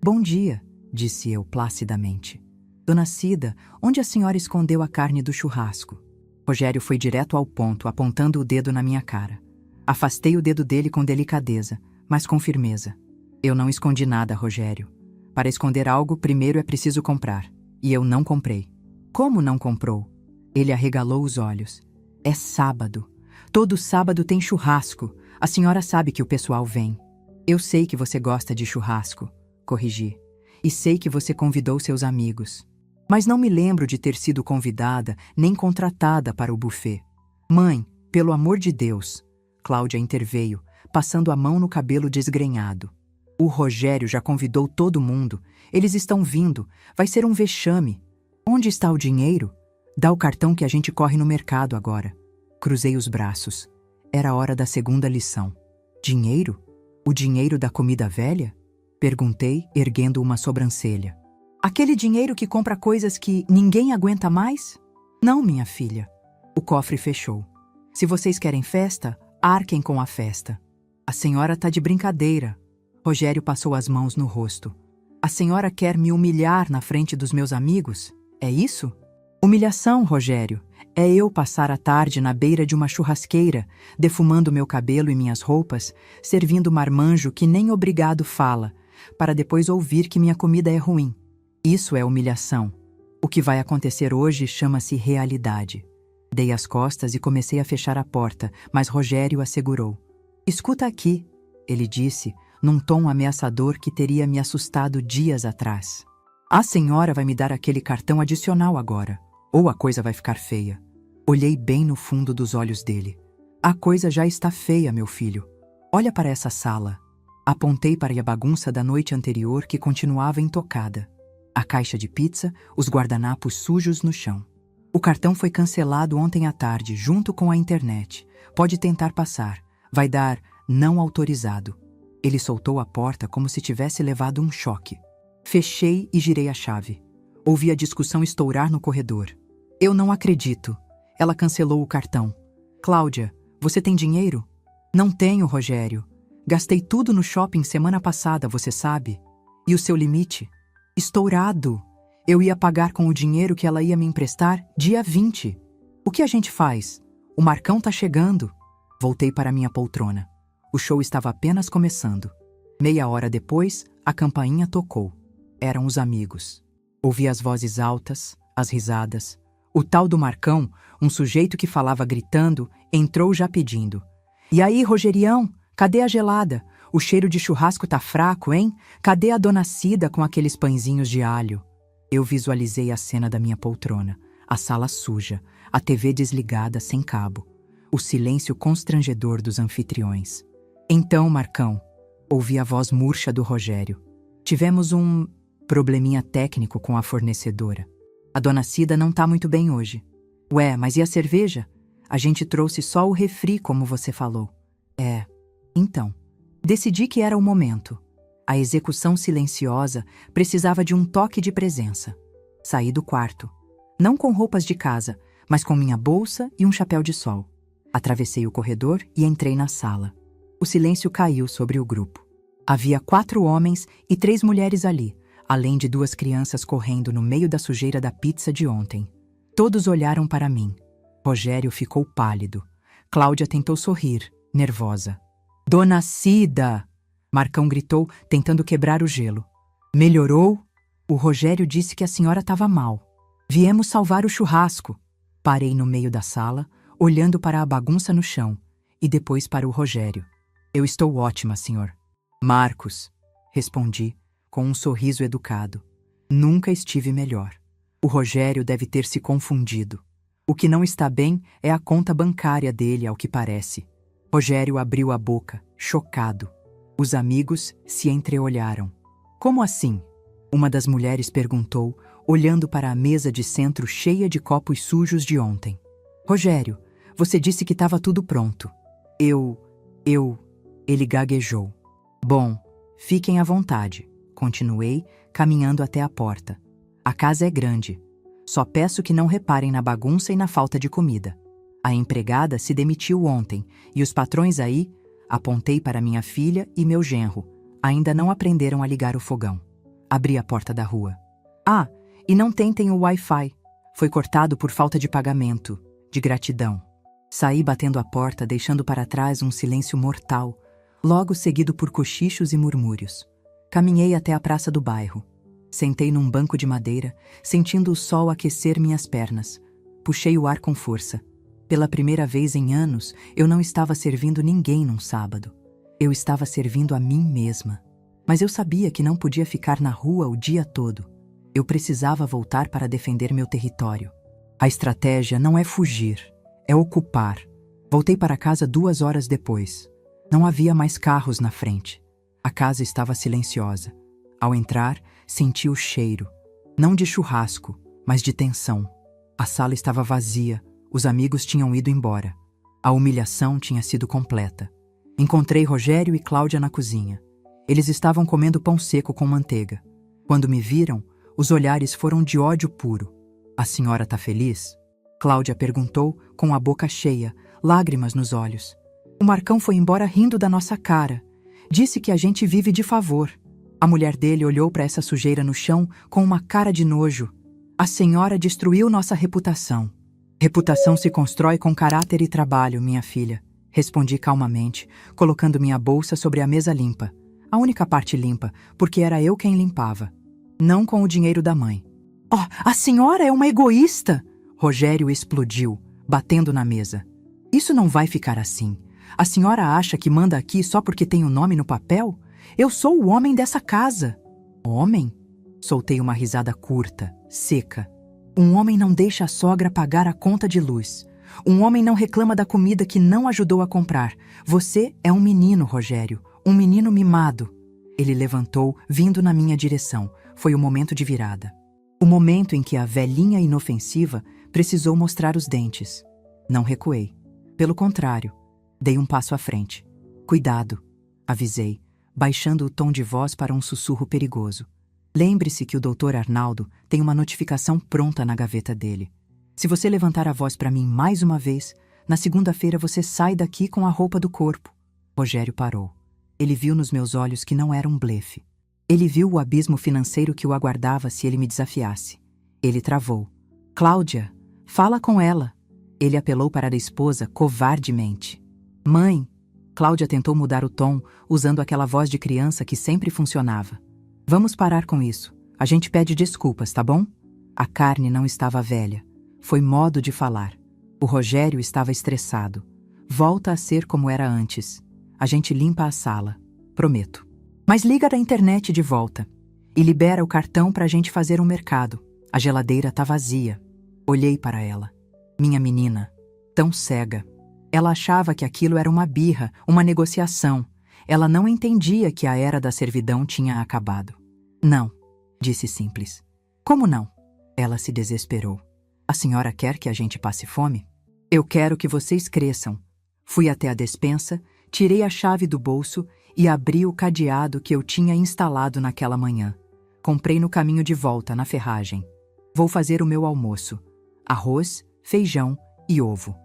Bom dia, disse eu placidamente. Dona Cida, onde a senhora escondeu a carne do churrasco? Rogério foi direto ao ponto, apontando o dedo na minha cara. Afastei o dedo dele com delicadeza, mas com firmeza. Eu não escondi nada, Rogério. Para esconder algo, primeiro é preciso comprar. E eu não comprei. Como não comprou? Ele arregalou os olhos. É sábado. Todo sábado tem churrasco. A senhora sabe que o pessoal vem. Eu sei que você gosta de churrasco, corrigi. E sei que você convidou seus amigos. Mas não me lembro de ter sido convidada nem contratada para o buffet. Mãe, pelo amor de Deus, Cláudia interveio, passando a mão no cabelo desgrenhado. O Rogério já convidou todo mundo. Eles estão vindo. Vai ser um vexame. Onde está o dinheiro? Dá o cartão que a gente corre no mercado agora. Cruzei os braços. Era a hora da segunda lição. Dinheiro? O dinheiro da comida velha? Perguntei, erguendo uma sobrancelha. Aquele dinheiro que compra coisas que ninguém aguenta mais? Não, minha filha. O cofre fechou. Se vocês querem festa, arquem com a festa. A senhora tá de brincadeira. Rogério passou as mãos no rosto. A senhora quer me humilhar na frente dos meus amigos? É isso? Humilhação, Rogério, é eu passar a tarde na beira de uma churrasqueira, defumando meu cabelo e minhas roupas, servindo marmanjo que nem obrigado fala, para depois ouvir que minha comida é ruim. Isso é humilhação. O que vai acontecer hoje chama-se realidade. Dei as costas e comecei a fechar a porta, mas Rogério assegurou. Escuta aqui, ele disse, num tom ameaçador que teria me assustado dias atrás. A senhora vai me dar aquele cartão adicional agora, ou a coisa vai ficar feia. Olhei bem no fundo dos olhos dele. A coisa já está feia, meu filho. Olha para essa sala. Apontei para a bagunça da noite anterior que continuava intocada. A caixa de pizza, os guardanapos sujos no chão. O cartão foi cancelado ontem à tarde, junto com a internet. Pode tentar passar. Vai dar não autorizado. Ele soltou a porta como se tivesse levado um choque. Fechei e girei a chave. Ouvi a discussão estourar no corredor. Eu não acredito. Ela cancelou o cartão. Cláudia, você tem dinheiro? Não tenho, Rogério. Gastei tudo no shopping semana passada, você sabe. E o seu limite? Estourado. Eu ia pagar com o dinheiro que ela ia me emprestar dia 20. O que a gente faz? O Marcão tá chegando. Voltei para minha poltrona. O show estava apenas começando. Meia hora depois, a campainha tocou. Eram os amigos. Ouvi as vozes altas, as risadas. O tal do Marcão, um sujeito que falava gritando, entrou já pedindo. E aí, Rogerião, cadê a gelada? O cheiro de churrasco tá fraco, hein? Cadê a dona Cida com aqueles pãezinhos de alho? Eu visualizei a cena da minha poltrona, a sala suja, a TV desligada sem cabo, o silêncio constrangedor dos anfitriões. Então, Marcão, ouvi a voz murcha do Rogério. Tivemos um probleminha técnico com a fornecedora. A dona Cida não tá muito bem hoje. Ué, mas e a cerveja? A gente trouxe só o refri, como você falou. Então, decidi que era o momento. A execução silenciosa precisava de um toque de presença. Saí do quarto. Não com roupas de casa, mas com minha bolsa e um chapéu de sol. Atravessei o corredor e entrei na sala. O silêncio caiu sobre o grupo. Havia 4 homens e 3 mulheres ali, além de 2 crianças correndo no meio da sujeira da pizza de ontem. Todos olharam para mim. Rogério ficou pálido. Cláudia tentou sorrir, nervosa. Dona Cida! Marcão gritou, tentando quebrar o gelo. Melhorou? O Rogério disse que a senhora estava mal. Viemos salvar o churrasco. Parei no meio da sala, olhando para a bagunça no chão, e depois para o Rogério. Eu estou ótima, senhor. Marcos, respondi, com um sorriso educado. Nunca estive melhor. O Rogério deve ter se confundido. O que não está bem é a conta bancária dele, ao que parece. Rogério abriu a boca, chocado. Os amigos se entreolharam. Como assim? Uma das mulheres perguntou, olhando para a mesa de centro cheia de copos sujos de ontem. Rogério, você disse que estava tudo pronto. Ele gaguejou. Bom, fiquem à vontade. Continuei, caminhando até a porta. A casa é grande. Só peço que não reparem na bagunça e na falta de comida. A empregada se demitiu ontem, e os patrões aí, apontei para minha filha e meu genro, ainda não aprenderam a ligar o fogão. Abri a porta da rua. Ah, e não tentem o Wi-Fi. Foi cortado por falta de pagamento, de gratidão. Saí batendo a porta, deixando para trás um silêncio mortal, logo seguido por cochichos e murmúrios. Caminhei até a praça do bairro. Sentei num banco de madeira, sentindo o sol aquecer minhas pernas. Puxei o ar com força. Pela primeira vez em anos, eu não estava servindo ninguém num sábado. Eu estava servindo a mim mesma. Mas eu sabia que não podia ficar na rua o dia todo. Eu precisava voltar para defender meu território. A estratégia não é fugir, é ocupar. Voltei para casa 2 horas depois. Não havia mais carros na frente. A casa estava silenciosa. Ao entrar, senti o cheiro, não de churrasco, mas de tensão. A sala estava vazia, os amigos tinham ido embora. A humilhação tinha sido completa. Encontrei Rogério e Cláudia na cozinha. Eles estavam comendo pão seco com manteiga. Quando me viram, os olhares foram de ódio puro. A senhora tá feliz? Cláudia perguntou, com a boca cheia, lágrimas nos olhos. O Marcão foi embora rindo da nossa cara. Disse que a gente vive de favor. A mulher dele olhou para essa sujeira no chão com uma cara de nojo. A senhora destruiu nossa reputação. Reputação se constrói com caráter e trabalho, minha filha. Respondi calmamente, colocando minha bolsa sobre a mesa limpa. A única parte limpa, porque era eu quem limpava. Não com o dinheiro da mãe. Oh, a senhora é uma egoísta! Rogério explodiu, batendo na mesa. Isso não vai ficar assim. A senhora acha que manda aqui só porque tem o nome no papel? Eu sou o homem dessa casa. Homem? Soltei uma risada curta, seca. Um homem não deixa a sogra pagar a conta de luz. Um homem não reclama da comida que não ajudou a comprar. Você é um menino, Rogério. Um menino mimado. Ele levantou, vindo na minha direção. Foi o momento de virada. O momento em que a velhinha inofensiva precisou mostrar os dentes. Não recuei. Pelo contrário, dei um passo à frente. Cuidado, avisei, baixando o tom de voz para um sussurro perigoso. Lembre-se que o Dr. Arnaldo tem uma notificação pronta na gaveta dele. Se você levantar a voz para mim mais uma vez, na segunda-feira você sai daqui com a roupa do corpo. Rogério parou. Ele viu nos meus olhos que não era um blefe. Ele viu o abismo financeiro que o aguardava se ele me desafiasse. Ele travou. Cláudia, fala com ela. Ele apelou para a esposa covardemente. Mãe, Cláudia tentou mudar o tom, usando aquela voz de criança que sempre funcionava. Vamos parar com isso. A gente pede desculpas, tá bom? A carne não estava velha. Foi modo de falar. O Rogério estava estressado. Volta a ser como era antes. A gente limpa a sala. Prometo. Mas liga da internet de volta. E libera o cartão para a gente fazer um mercado. A geladeira tá vazia. Olhei para ela. Minha menina. Tão cega. Ela achava que aquilo era uma birra, uma negociação. Ela não entendia que a era da servidão tinha acabado. Não, disse simples. Como não? Ela se desesperou. A senhora quer que a gente passe fome? Eu quero que vocês cresçam. Fui até a despensa, tirei a chave do bolso e abri o cadeado que eu tinha instalado naquela manhã. Comprei no caminho de volta, na ferragem. Vou fazer o meu almoço. Arroz, feijão e ovo.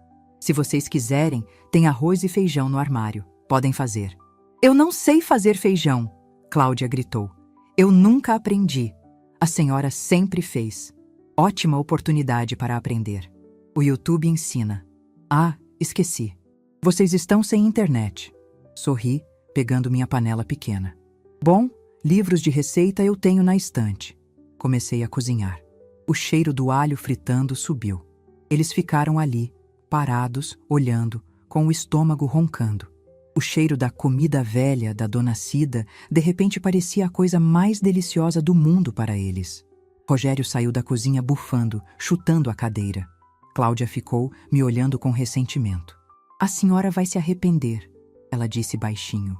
Se vocês quiserem, tem arroz e feijão no armário. Podem fazer. Eu não sei fazer feijão, Cláudia gritou. Eu nunca aprendi. A senhora sempre fez. Ótima oportunidade para aprender. O YouTube ensina. Ah, esqueci. Vocês estão sem internet. Sorri, pegando minha panela pequena. Bom, livros de receita eu tenho na estante. Comecei a cozinhar. O cheiro do alho fritando subiu. Eles ficaram ali, parados, olhando, com o estômago roncando. O cheiro da comida velha da Dona Cida de repente parecia a coisa mais deliciosa do mundo para eles. Rogério saiu da cozinha bufando, chutando a cadeira. Cláudia ficou me olhando com ressentimento. A senhora vai se arrepender, ela disse baixinho.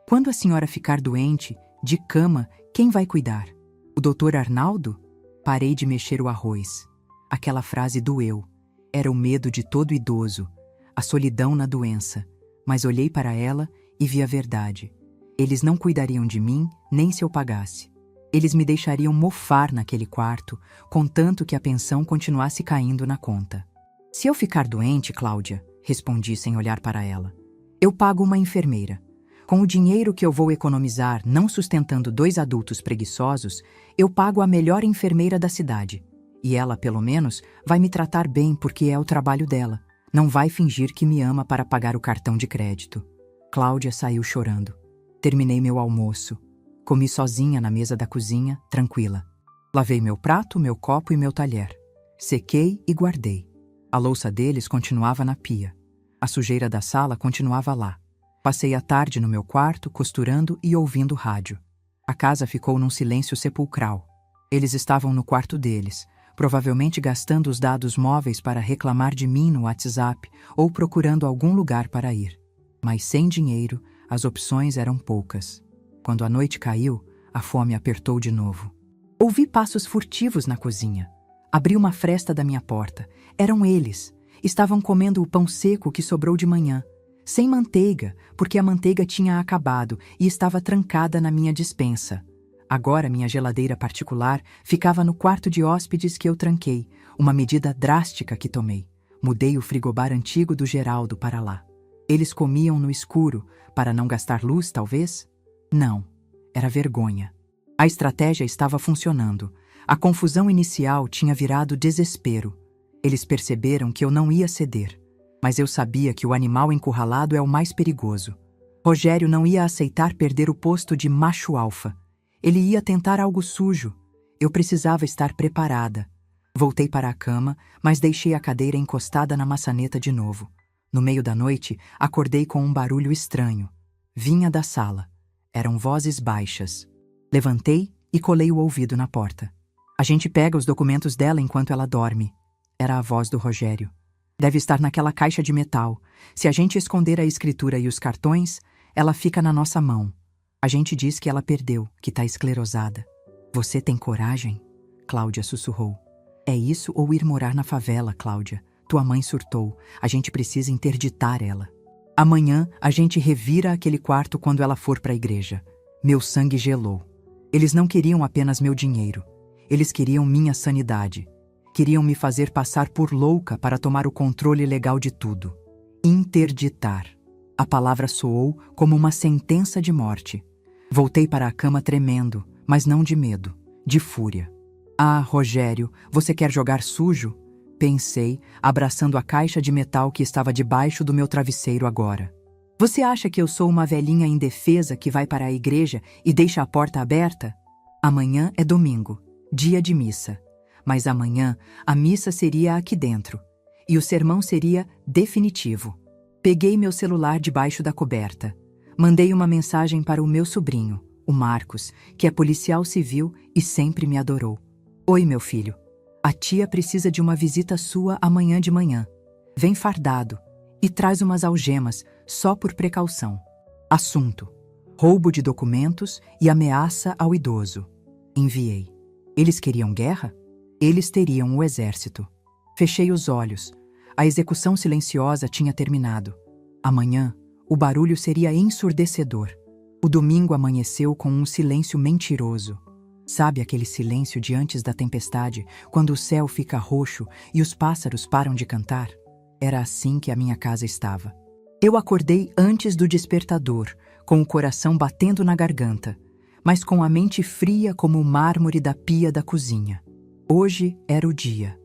Quando a senhora ficar doente, de cama, quem vai cuidar? O doutor Arnaldo? Parei de mexer o arroz. Aquela frase doeu. Era o medo de todo idoso, a solidão na doença. Mas olhei para ela e vi a verdade. Eles não cuidariam de mim, nem se eu pagasse. Eles me deixariam mofar naquele quarto, contanto que a pensão continuasse caindo na conta. Se eu ficar doente, Cláudia, respondi sem olhar para ela, eu pago uma enfermeira. Com o dinheiro que eu vou economizar não sustentando 2 adultos preguiçosos, eu pago a melhor enfermeira da cidade. E ela, pelo menos, vai me tratar bem porque é o trabalho dela. Não vai fingir que me ama para pagar o cartão de crédito. Cláudia saiu chorando. Terminei meu almoço. Comi sozinha na mesa da cozinha, tranquila. Lavei meu prato, meu copo e meu talher. Sequei e guardei. A louça deles continuava na pia. A sujeira da sala continuava lá. Passei a tarde no meu quarto, costurando e ouvindo rádio. A casa ficou num silêncio sepulcral. Eles estavam no quarto deles, provavelmente gastando os dados móveis para reclamar de mim no WhatsApp ou procurando algum lugar para ir. Mas sem dinheiro, as opções eram poucas. Quando a noite caiu, a fome apertou de novo. Ouvi passos furtivos na cozinha. Abri uma fresta da minha porta. Eram eles. Estavam comendo o pão seco que sobrou de manhã. Sem manteiga, porque a manteiga tinha acabado e estava trancada na minha despensa. Agora minha geladeira particular ficava no quarto de hóspedes que eu tranquei, uma medida drástica que tomei. Mudei o frigobar antigo do Geraldo para lá. Eles comiam no escuro, para não gastar luz, talvez? Não, era vergonha. A estratégia estava funcionando. A confusão inicial tinha virado desespero. Eles perceberam que eu não ia ceder. Mas eu sabia que o animal encurralado é o mais perigoso. Rogério não ia aceitar perder o posto de macho alfa. Ele ia tentar algo sujo. Eu precisava estar preparada. Voltei para a cama, mas deixei a cadeira encostada na maçaneta de novo. No meio da noite, acordei com um barulho estranho. Vinha da sala. Eram vozes baixas. Levantei e colei o ouvido na porta. A gente pega os documentos dela enquanto ela dorme. Era a voz do Rogério. Deve estar naquela caixa de metal. Se a gente esconder a escritura e os cartões, ela fica na nossa mão. A gente diz que ela perdeu, que está esclerosada. Você tem coragem? Cláudia sussurrou. É isso ou ir morar na favela, Cláudia? Tua mãe surtou. A gente precisa interditar ela. Amanhã a gente revira aquele quarto quando ela for para a igreja. Meu sangue gelou. Eles não queriam apenas meu dinheiro. Eles queriam minha sanidade. Queriam me fazer passar por louca para tomar o controle legal de tudo. Interditar. A palavra soou como uma sentença de morte. Voltei para a cama tremendo, mas não de medo, de fúria. Ah, Rogério, você quer jogar sujo? Pensei, abraçando a caixa de metal que estava debaixo do meu travesseiro agora. Você acha que eu sou uma velhinha indefesa que vai para a igreja e deixa a porta aberta? Amanhã é domingo, dia de missa. Mas amanhã a missa seria aqui dentro. E o sermão seria definitivo. Peguei meu celular debaixo da coberta. Mandei uma mensagem para o meu sobrinho, o Marcos, que é policial civil e sempre me adorou. Oi, meu filho. A tia precisa de uma visita sua amanhã de manhã. Vem fardado e traz umas algemas, só por precaução. Assunto: roubo de documentos e ameaça ao idoso. Enviei. Eles queriam guerra? Eles teriam o exército. Fechei os olhos. A execução silenciosa tinha terminado. Amanhã, o barulho seria ensurdecedor. O domingo amanheceu com um silêncio mentiroso. Sabe aquele silêncio de antes da tempestade, quando o céu fica roxo e os pássaros param de cantar? Era assim que a minha casa estava. Eu acordei antes do despertador, com o coração batendo na garganta, mas com a mente fria como o mármore da pia da cozinha. Hoje era o dia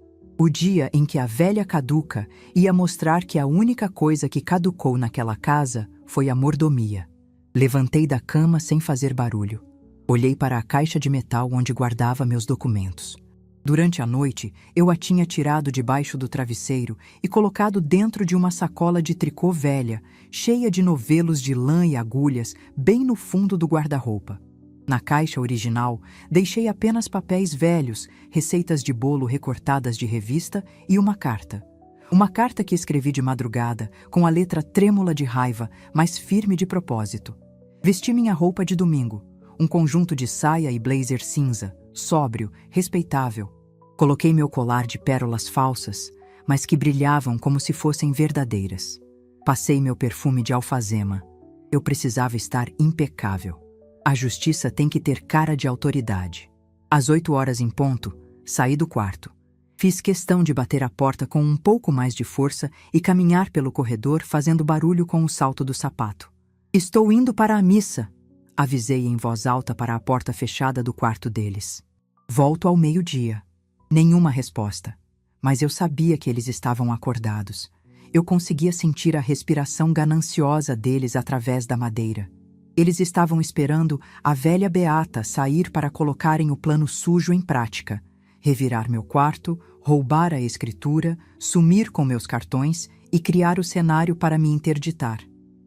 em que a velha caduca ia mostrar que a única coisa que caducou naquela casa foi a mordomia. Levantei da cama sem fazer barulho. Olhei para a caixa de metal onde guardava meus documentos. Durante a noite, eu a tinha tirado debaixo do travesseiro e colocado dentro de uma sacola de tricô velha, cheia de novelos de lã e agulhas, bem no fundo do guarda-roupa. Na caixa original, deixei apenas papéis velhos, receitas de bolo recortadas de revista e uma carta. Uma carta que escrevi de madrugada, com a letra trêmula de raiva, mas firme de propósito. Vesti minha roupa de domingo, um conjunto de saia e blazer cinza, sóbrio, respeitável. Coloquei meu colar de pérolas falsas, mas que brilhavam como se fossem verdadeiras. Passei meu perfume de alfazema. Eu precisava estar impecável. A justiça tem que ter cara de autoridade. Às 8h em ponto, saí do quarto. Fiz questão de bater a porta com um pouco mais de força e caminhar pelo corredor fazendo barulho com o salto do sapato. Estou indo para a missa, avisei em voz alta para a porta fechada do quarto deles. Volto ao meio-dia. Nenhuma resposta. Mas eu sabia que eles estavam acordados. Eu conseguia sentir a respiração gananciosa deles através da madeira. Eles estavam esperando a velha Beata sair para colocarem o plano sujo em prática. Revirar meu quarto, roubar a escritura, sumir com meus cartões e criar o cenário para me interditar.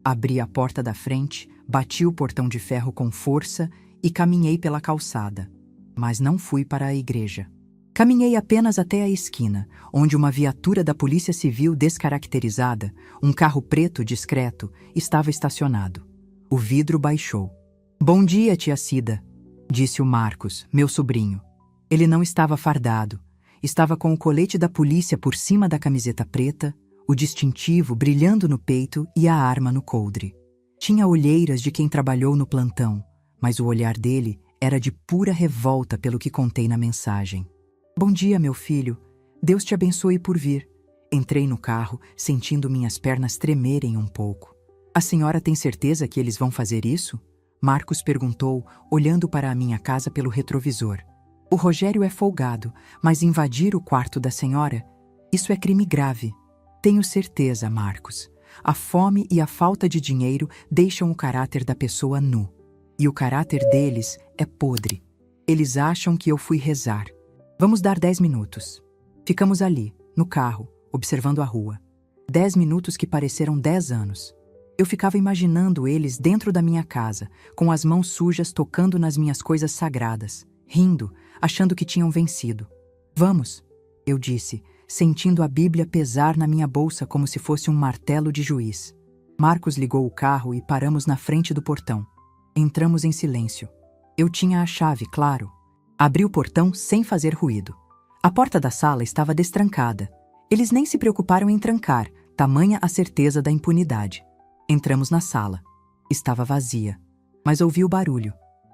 Abri a porta da frente, bati o portão de ferro com força e caminhei pela calçada. Mas não fui para a igreja. Caminhei apenas até a esquina, onde uma viatura da Polícia Civil descaracterizada, um carro preto discreto, estava estacionado. O vidro baixou. Bom dia, tia Cida, disse o Marcos, meu sobrinho. Ele não estava fardado. Estava com o colete da polícia por cima da camiseta preta, o distintivo brilhando no peito e a arma no coldre. Tinha olheiras de quem trabalhou no plantão, mas o olhar dele era de pura revolta pelo que contei na mensagem. Bom dia, meu filho. Deus te abençoe por vir. Entrei no carro, sentindo minhas pernas tremerem um pouco. A senhora tem certeza que eles vão fazer isso? Marcos perguntou, olhando para a minha casa pelo retrovisor. O Rogério é folgado, mas invadir o quarto da senhora? Isso é crime grave. Tenho certeza, Marcos. A fome e a falta de dinheiro deixam o caráter da pessoa nu. E o caráter deles é podre. Eles acham que eu fui rezar. Vamos dar 10 minutos. Ficamos ali, no carro, observando a rua. 10 minutos que pareceram 10 anos. Eu ficava imaginando eles dentro da minha casa, com as mãos sujas tocando nas minhas coisas sagradas, rindo, achando que tinham vencido. Vamos, eu disse, sentindo a Bíblia pesar na minha bolsa como se fosse um martelo de juiz. Marcos ligou o carro e paramos na frente do portão. Entramos em silêncio. Eu tinha a chave, claro. Abri o portão sem fazer ruído. A porta da sala estava destrancada. Eles nem se preocuparam em trancar, tamanha a certeza da impunidade. Entramos na sala. Estava vazia. Mas ouvi o barulho.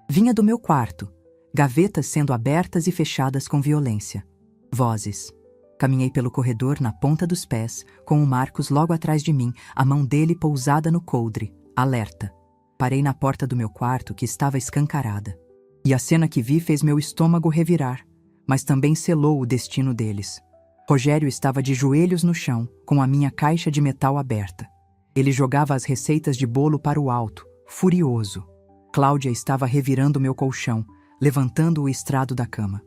Vinha do meu quarto. Gavetas sendo abertas e fechadas com violência. Vozes. Caminhei pelo corredor na ponta dos pés, com o Marcos logo atrás de mim, a mão dele pousada no coldre, alerta. Parei na porta do meu quarto, que estava escancarada. E a cena que vi fez meu estômago revirar, mas também selou o destino deles. Rogério estava de joelhos no chão, com a minha caixa de metal aberta. Ele jogava as receitas de bolo para o alto, furioso. Cláudia estava revirando meu colchão, levantando o estrado da cama.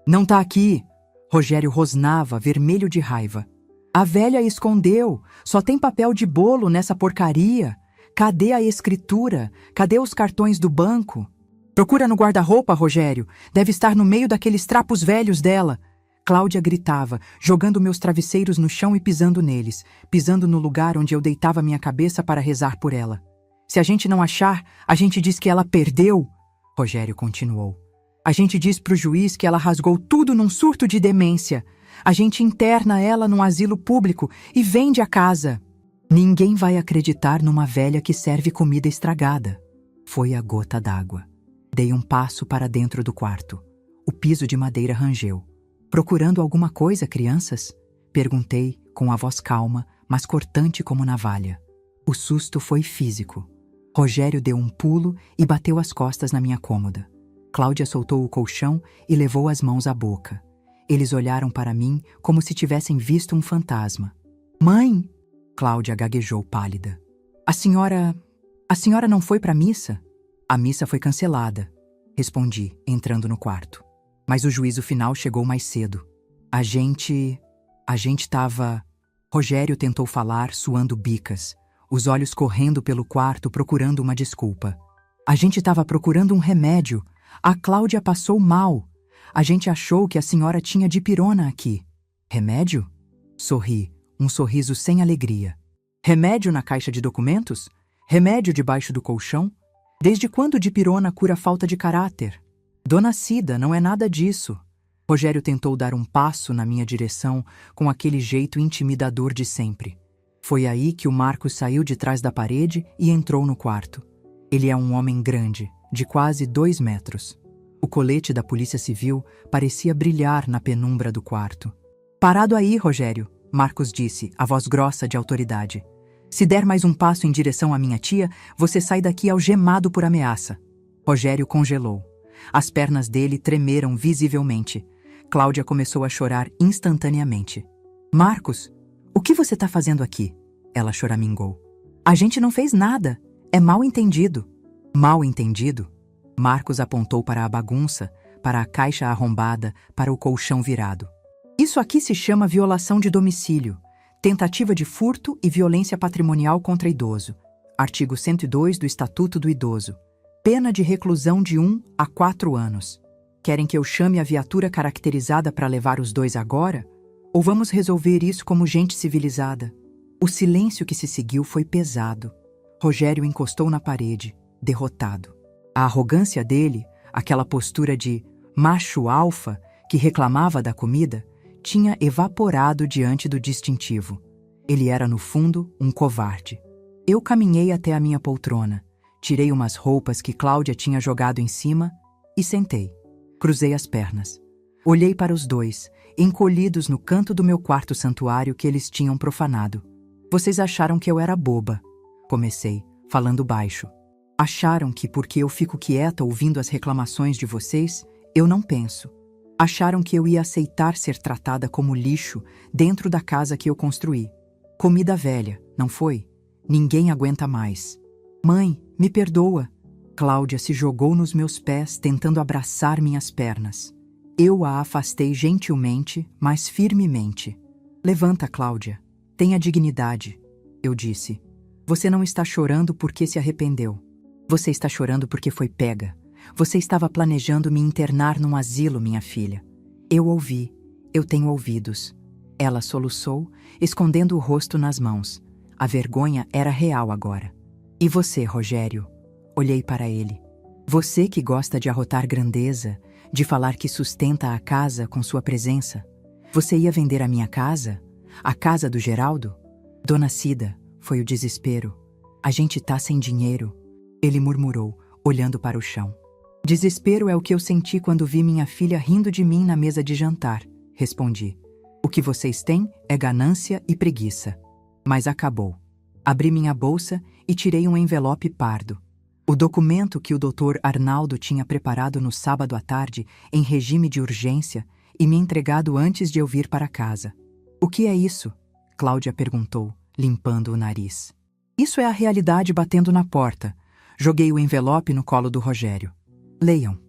Não tá aqui! Rogério rosnava, vermelho de raiva. A velha escondeu! Só tem papel de bolo nessa porcaria! Cadê a escritura? Cadê os cartões do banco? Procura no guarda-roupa, Rogério. Deve estar no meio daqueles trapos velhos dela. Cláudia gritava, jogando meus travesseiros no chão e pisando neles, pisando no lugar onde eu deitava minha cabeça para rezar por ela. Se a gente não achar, a gente diz que ela perdeu, Rogério continuou. A gente diz pro juiz que ela rasgou tudo num surto de demência. A gente interna ela num asilo público e vende a casa. Ninguém vai acreditar numa velha que serve comida estragada. Foi a gota d'água. Dei um passo para dentro do quarto. O piso de madeira rangeu. Procurando alguma coisa, crianças? Perguntei, com a voz calma, mas cortante como navalha. O susto foi físico. Rogério deu um pulo e bateu as costas na minha cômoda. Cláudia soltou o colchão e levou as mãos à boca. Eles olharam para mim como se tivessem visto um fantasma. Mãe! Cláudia gaguejou pálida. A senhora não foi para a missa? A missa foi cancelada, respondi, entrando no quarto. Mas o juízo final chegou mais cedo. A gente estava... Rogério tentou falar, suando bicas, os olhos correndo pelo quarto procurando uma desculpa. A gente estava procurando um remédio. A Cláudia passou mal. A gente achou que a senhora tinha dipirona aqui. Remédio? Sorri, um sorriso sem alegria. Remédio na caixa de documentos? Remédio debaixo do colchão? Desde quando dipirona cura falta de caráter? Dona Cida, não é nada disso. Rogério tentou dar um passo na minha direção com aquele jeito intimidador de sempre. Foi aí que o Marcos saiu de trás da parede e entrou no quarto. Ele é um homem grande, de quase 2 metros. O colete da Polícia Civil parecia brilhar na penumbra do quarto. Parado aí, Rogério, Marcos disse, a voz grossa de autoridade. Se der mais um passo em direção à minha tia, você sai daqui algemado por ameaça. Rogério congelou. As pernas dele tremeram visivelmente. Cláudia começou a chorar instantaneamente. Marcos, o que você está fazendo aqui? Ela choramingou. A gente não fez nada. É mal entendido. Mal entendido? Marcos apontou para a bagunça, para a caixa arrombada, para o colchão virado. Isso aqui se chama violação de domicílio, tentativa de furto e violência patrimonial contra idoso. Artigo 102 do Estatuto do Idoso. Pena de reclusão de 1 a 4 anos. Querem que eu chame a viatura caracterizada para levar os dois agora? Ou vamos resolver isso como gente civilizada? O silêncio que se seguiu foi pesado. Rogério encostou na parede, derrotado. A arrogância dele, aquela postura de macho alfa que reclamava da comida, tinha evaporado diante do distintivo. Ele era, no fundo, um covarde. Eu caminhei até a minha poltrona. Tirei umas roupas que Cláudia tinha jogado em cima e sentei. Cruzei as pernas. Olhei para os dois, encolhidos no canto do meu quarto santuário que eles tinham profanado. Vocês acharam que eu era boba. Comecei, falando baixo. Acharam que porque eu fico quieta ouvindo as reclamações de vocês, eu não penso. Acharam que eu ia aceitar ser tratada como lixo dentro da casa que eu construí. Comida velha, não foi? Ninguém aguenta mais. Mãe, me perdoa. Cláudia se jogou nos meus pés, tentando abraçar minhas pernas. Eu a afastei gentilmente, mas firmemente. Levanta, Cláudia. Tenha dignidade, eu disse. Você não está chorando porque se arrependeu. Você está chorando porque foi pega. Você estava planejando me internar num asilo, minha filha. Eu ouvi. Eu tenho ouvidos. Ela soluçou, escondendo o rosto nas mãos. A vergonha era real agora. E você, Rogério? Olhei para ele. Você que gosta de arrotar grandeza, de falar que sustenta a casa com sua presença. Você ia vender a minha casa? A casa do Geraldo? Dona Cida, foi o desespero. A gente tá sem dinheiro. Ele murmurou, olhando para o chão. Desespero é o que eu senti quando vi minha filha rindo de mim na mesa de jantar, respondi. O que vocês têm é ganância e preguiça. Mas acabou. Abri minha bolsa e tirei um envelope pardo. O documento que o Dr. Arnaldo tinha preparado no sábado à tarde em regime de urgência e me entregado antes de eu vir para casa. O que é isso? Cláudia perguntou, limpando o nariz. Isso é a realidade batendo na porta. Joguei o envelope no colo do Rogério. Leiam.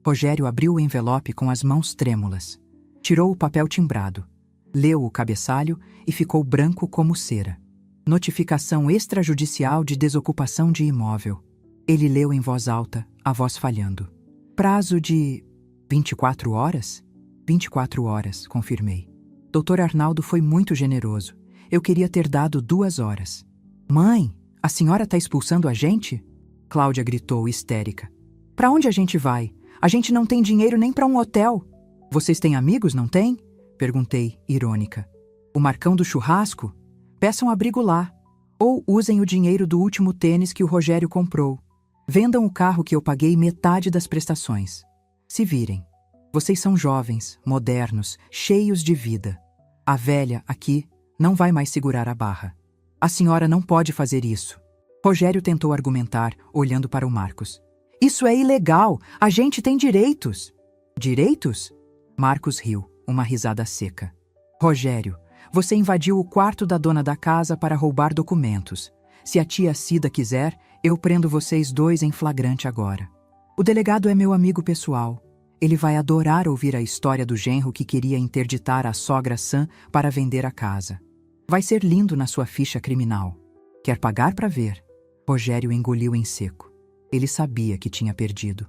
Rogério abriu o envelope com as mãos trêmulas. Tirou o papel timbrado. Leu o cabeçalho e ficou branco como cera. Notificação extrajudicial de desocupação de imóvel. Ele leu em voz alta, a voz falhando. Prazo de 24 horas? 24 horas, confirmei. Dr. Arnaldo foi muito generoso. Eu queria ter dado 2 horas. Mãe, a senhora está expulsando a gente? Cláudia gritou, histérica. Para onde a gente vai? A gente não tem dinheiro nem para um hotel. Vocês têm amigos, não têm? Perguntei, irônica. O Marcão do churrasco? Peçam abrigo lá. Ou usem o dinheiro do último tênis que o Rogério comprou. Vendam o carro que eu paguei metade das prestações. Se virem. Vocês são jovens, modernos, cheios de vida. A velha, aqui, não vai mais segurar a barra. A senhora não pode fazer isso. Rogério tentou argumentar, olhando para o Marcos. Isso é ilegal! A gente tem direitos! Direitos? Marcos riu, uma risada seca. Rogério, você invadiu o quarto da dona da casa para roubar documentos. Se a tia Cida quiser, eu prendo vocês 2 em flagrante agora. O delegado é meu amigo pessoal. Ele vai adorar ouvir a história do genro que queria interditar a sogra Sam para vender a casa. Vai ser lindo na sua ficha criminal. Quer pagar para ver? Rogério engoliu em seco. Ele sabia que tinha perdido.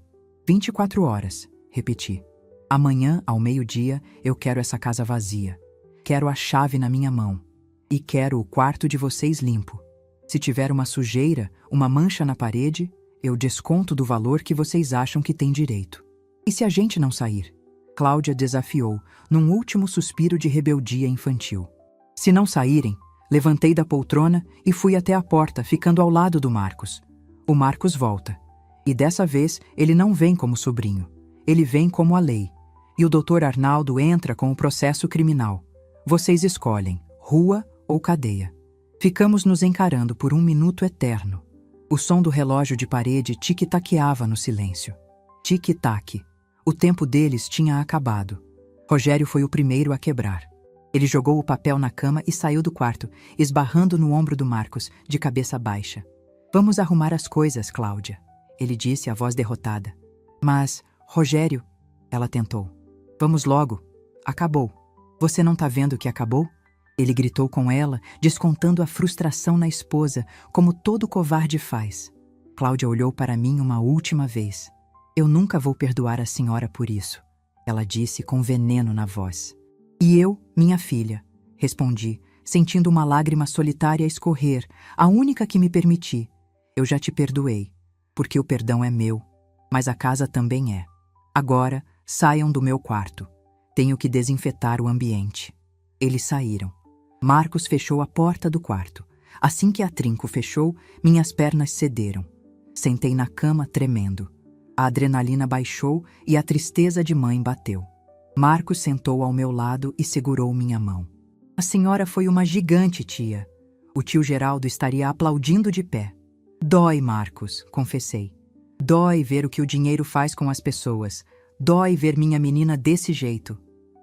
24 horas, repeti. Amanhã, ao meio-dia, eu quero essa casa vazia. Quero a chave na minha mão. E quero o quarto de vocês limpo. Se tiver uma sujeira, uma mancha na parede, eu desconto do valor que vocês acham que tem direito. E se a gente não sair? Cláudia desafiou, num último suspiro de rebeldia infantil. Se não saírem, levantei da poltrona e fui até a porta, ficando ao lado do Marcos. O Marcos volta. E dessa vez ele não vem como sobrinho. Ele vem como a lei. E o Dr. Arnaldo entra com o processo criminal. Vocês escolhem, rua ou cadeia. Ficamos nos encarando por um minuto eterno. O som do relógio de parede tic-taqueava no silêncio. Tic-tac. O tempo deles tinha acabado. Rogério foi o primeiro a quebrar. Ele jogou o papel na cama e saiu do quarto, esbarrando no ombro do Marcos, de cabeça baixa. Vamos arrumar as coisas, Cláudia, ele disse, a voz derrotada. Mas, Rogério, ela tentou. Vamos logo. Acabou. Você não tá vendo que acabou? Ele gritou com ela, descontando a frustração na esposa, como todo covarde faz. Cláudia olhou para mim uma última vez. Eu nunca vou perdoar a senhora por isso, ela disse com veneno na voz. E eu, minha filha, respondi, sentindo uma lágrima solitária escorrer, a única que me permiti. Eu já te perdoei, porque o perdão é meu, mas a casa também é. Agora, saiam do meu quarto. Tenho que desinfetar o ambiente. Eles saíram. Marcos fechou a porta do quarto. Assim que a trinco fechou, minhas pernas cederam. Sentei na cama tremendo. A adrenalina baixou e a tristeza de mãe bateu. Marcos sentou ao meu lado e segurou minha mão. A senhora foi uma gigante, tia. O tio Geraldo estaria aplaudindo de pé. Dói, Marcos, confessei. Dói ver o que o dinheiro faz com as pessoas. Dói ver minha menina desse jeito.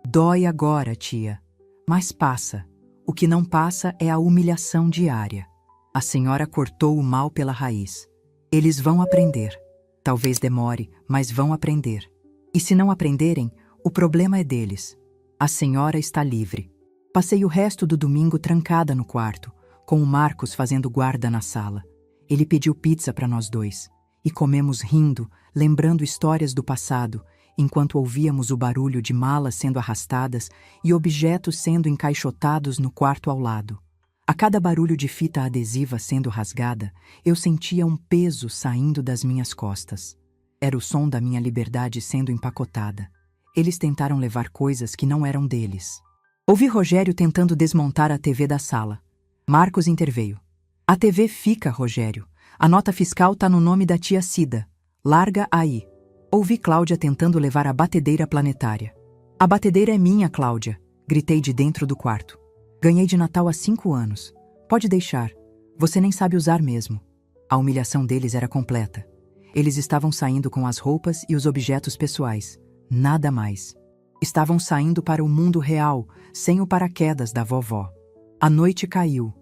Dói agora, tia. Mas passa. O que não passa é a humilhação diária. A senhora cortou o mal pela raiz. Eles vão aprender. Talvez demore, mas vão aprender. E se não aprenderem, o problema é deles. A senhora está livre. Passei o resto do domingo trancada no quarto, com o Marcos fazendo guarda na sala. Ele pediu pizza para nós dois. E comemos rindo, lembrando histórias do passado, enquanto ouvíamos o barulho de malas sendo arrastadas e objetos sendo encaixotados no quarto ao lado. A cada barulho de fita adesiva sendo rasgada, eu sentia um peso saindo das minhas costas. Era o som da minha liberdade sendo empacotada. Eles tentaram levar coisas que não eram deles. Ouvi Rogério tentando desmontar a TV da sala. Marcos interveio. A TV fica, Rogério. A nota fiscal tá no nome da tia Cida. Larga aí. Ouvi Cláudia tentando levar a batedeira planetária. A batedeira é minha, Cláudia, gritei de dentro do quarto. Ganhei de Natal há 5 anos. Pode deixar. Você nem sabe usar mesmo. A humilhação deles era completa. Eles estavam saindo com as roupas e os objetos pessoais. Nada mais. Estavam saindo para o mundo real, sem o paraquedas da vovó. A noite caiu.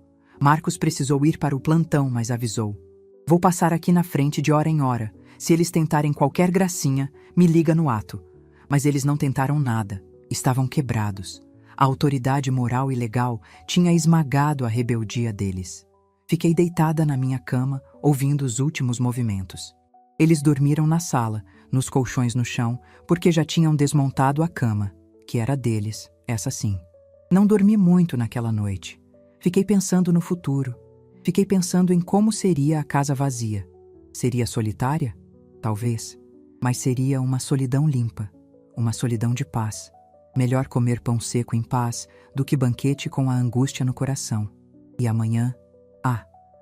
Marcos precisou ir para o plantão, mas avisou. Vou passar aqui na frente de hora em hora. Se eles tentarem qualquer gracinha, me liga no ato. Mas eles não tentaram nada. Estavam quebrados. A autoridade moral e legal tinha esmagado a rebeldia deles. Fiquei deitada na minha cama, ouvindo os últimos movimentos. Eles dormiram na sala, nos colchões no chão, porque já tinham desmontado a cama, que era deles, essa sim. Não dormi muito naquela noite. Fiquei pensando no futuro. Fiquei pensando em como seria a casa vazia. Seria solitária? Talvez. Mas seria uma solidão limpa. Uma solidão de paz. Melhor comer pão seco em paz do que banquete com a angústia no coração. E amanhã?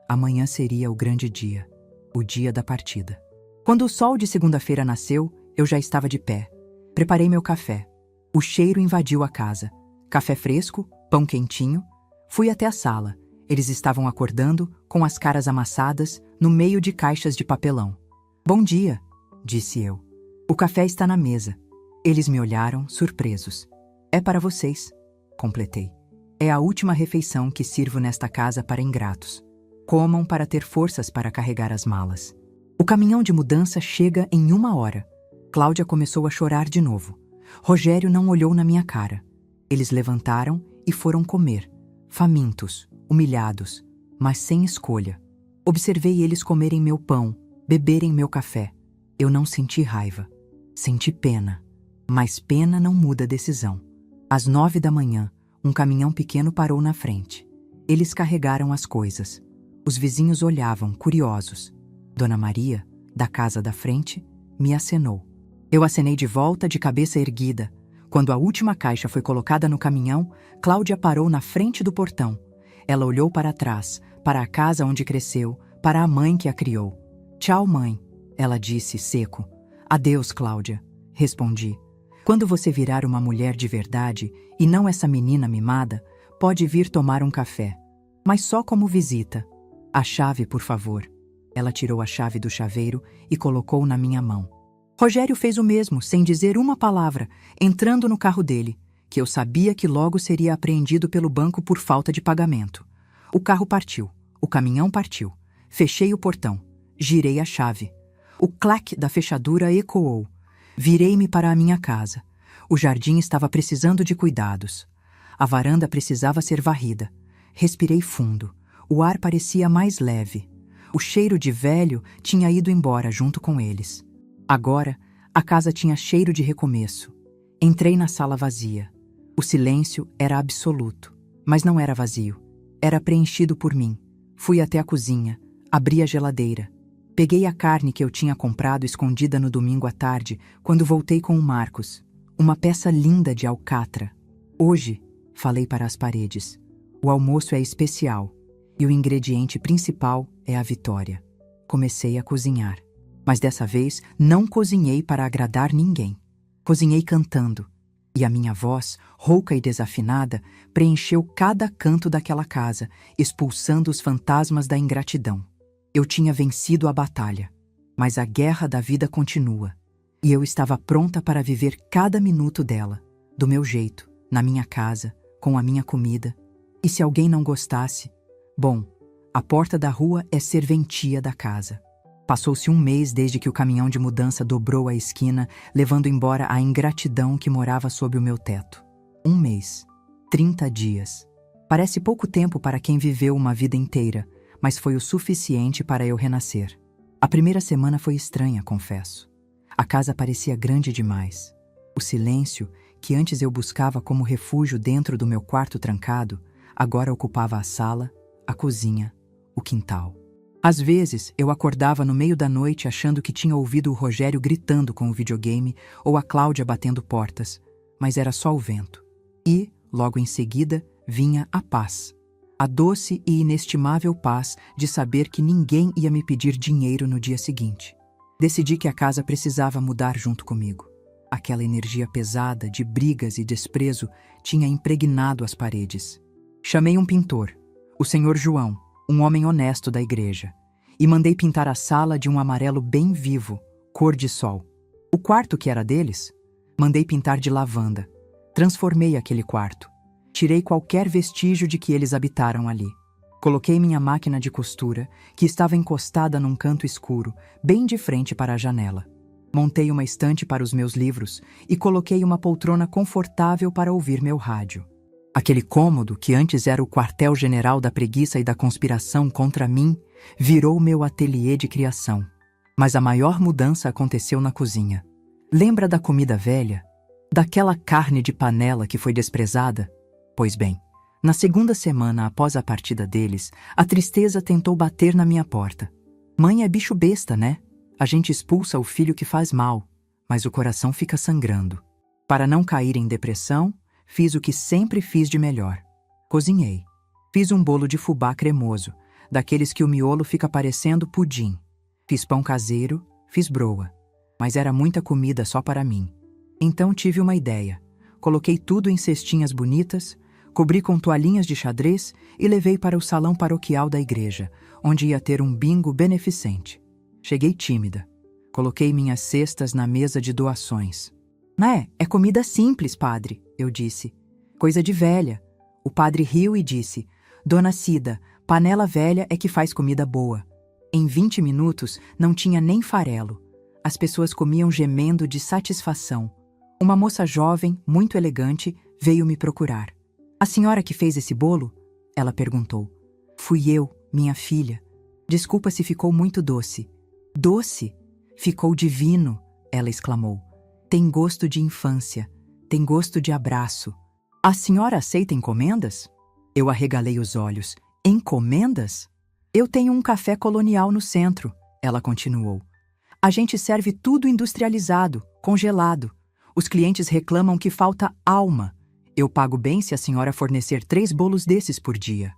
Amanhã seria o grande dia. O dia da partida. Quando o sol de segunda-feira nasceu, eu já estava de pé. Preparei meu café. O cheiro invadiu a casa. Café fresco, pão quentinho. Fui até a sala. Eles estavam acordando, com as caras amassadas, no meio de caixas de papelão. Bom dia, disse eu. O café está na mesa. Eles me olharam, surpresos. É para vocês, completei. É a última refeição que sirvo nesta casa para ingratos. Comam para ter forças para carregar as malas. O caminhão de mudança chega em 1 hora. Cláudia começou a chorar de novo. Rogério não olhou na minha cara. Eles levantaram e foram comer, famintos, humilhados, mas sem escolha. Observei eles comerem meu pão, beberem meu café. Eu não senti raiva. Senti pena. Mas pena não muda decisão. Às 9 da manhã, um caminhão pequeno parou na frente. Eles carregaram as coisas. Os vizinhos olhavam, curiosos. Dona Maria, da casa da frente, me acenou. Eu acenei de volta, de cabeça erguida. Quando a última caixa foi colocada no caminhão, Cláudia parou na frente do portão. Ela olhou para trás, para a casa onde cresceu, para a mãe que a criou. Tchau, mãe, ela disse, seco. Adeus, Cláudia, respondi. Quando você virar uma mulher de verdade, e não essa menina mimada, pode vir tomar um café. Mas só como visita. A chave, por favor. Ela tirou a chave do chaveiro e colocou na minha mão. Rogério fez o mesmo, sem dizer uma palavra, entrando no carro dele, que eu sabia que logo seria apreendido pelo banco por falta de pagamento. O carro partiu, o caminhão partiu. Fechei o portão, girei a chave. O clac da fechadura ecoou. Virei-me para a minha casa. O jardim estava precisando de cuidados. A varanda precisava ser varrida. Respirei fundo. O ar parecia mais leve. O cheiro de velho tinha ido embora junto com eles. Agora, a casa tinha cheiro de recomeço. Entrei na sala vazia. O silêncio era absoluto, mas não era vazio. Era preenchido por mim. Fui até a cozinha, abri a geladeira. Peguei a carne que eu tinha comprado escondida no domingo à tarde, quando voltei com o Marcos. Uma peça linda de alcatra. Hoje, falei para as paredes, o almoço é especial e o ingrediente principal é a vitória. Comecei a cozinhar. Mas dessa vez não cozinhei para agradar ninguém. Cozinhei cantando. E a minha voz, rouca e desafinada, preencheu cada canto daquela casa, expulsando os fantasmas da ingratidão. Eu tinha vencido a batalha, mas a guerra da vida continua, e eu estava pronta para viver cada minuto dela, do meu jeito, na minha casa, com a minha comida. E se alguém não gostasse, bom, a porta da rua é serventia da casa. Passou-se um mês desde que o caminhão de mudança dobrou a esquina, levando embora a ingratidão que morava sob o meu teto. Um mês. 30 dias. Parece pouco tempo para quem viveu uma vida inteira, mas foi o suficiente para eu renascer. A primeira semana foi estranha, confesso. A casa parecia grande demais. O silêncio, que antes eu buscava como refúgio dentro do meu quarto trancado, agora ocupava a sala, a cozinha, o quintal. Às vezes, eu acordava no meio da noite achando que tinha ouvido o Rogério gritando com o videogame ou a Cláudia batendo portas, mas era só o vento. E, logo em seguida, vinha a paz. A doce e inestimável paz de saber que ninguém ia me pedir dinheiro no dia seguinte. Decidi que a casa precisava mudar junto comigo. Aquela energia pesada de brigas e desprezo tinha impregnado as paredes. Chamei um pintor, o Sr. João, um homem honesto da igreja, e mandei pintar a sala de um amarelo bem vivo, cor de sol. O quarto, que era deles, mandei pintar de lavanda. Transformei aquele quarto. Tirei qualquer vestígio de que eles habitaram ali. Coloquei minha máquina de costura, que estava encostada num canto escuro, bem de frente para a janela. Montei uma estante para os meus livros e coloquei uma poltrona confortável para ouvir meu rádio. Aquele cômodo, que antes era o quartel-general da preguiça e da conspiração contra mim, virou meu ateliê de criação. Mas a maior mudança aconteceu na cozinha. Lembra da comida velha? Daquela carne de panela que foi desprezada? Pois bem, na segunda semana após a partida deles, a tristeza tentou bater na minha porta. Mãe é bicho besta, né? A gente expulsa o filho que faz mal, mas o coração fica sangrando. Para não cair em depressão, fiz o que sempre fiz de melhor. Cozinhei. Fiz um bolo de fubá cremoso, daqueles que o miolo fica parecendo pudim. Fiz pão caseiro, fiz broa. Mas era muita comida só para mim. Então tive uma ideia. Coloquei tudo em cestinhas bonitas, cobri com toalhinhas de xadrez e levei para o salão paroquial da igreja, onde ia ter um bingo beneficente. Cheguei tímida. Coloquei minhas cestas na mesa de doações. É comida simples, padre, eu disse. Coisa de velha. O padre riu e disse: Dona Cida, panela velha é que faz comida boa. Em 20 minutos não tinha nem farelo. As pessoas comiam gemendo de satisfação. Uma moça jovem, muito elegante, veio me procurar. A senhora que fez esse bolo? Ela perguntou. Fui eu, minha filha. Desculpa se ficou muito doce. Doce? Ficou divino, ela exclamou. Tem gosto de infância, tem gosto de abraço. A senhora aceita encomendas? Eu arregalei os olhos. Encomendas? Eu tenho um café colonial no centro, ela continuou. A gente serve tudo industrializado, congelado. Os clientes reclamam que falta alma. Eu pago bem se a senhora fornecer 3 bolos desses por dia.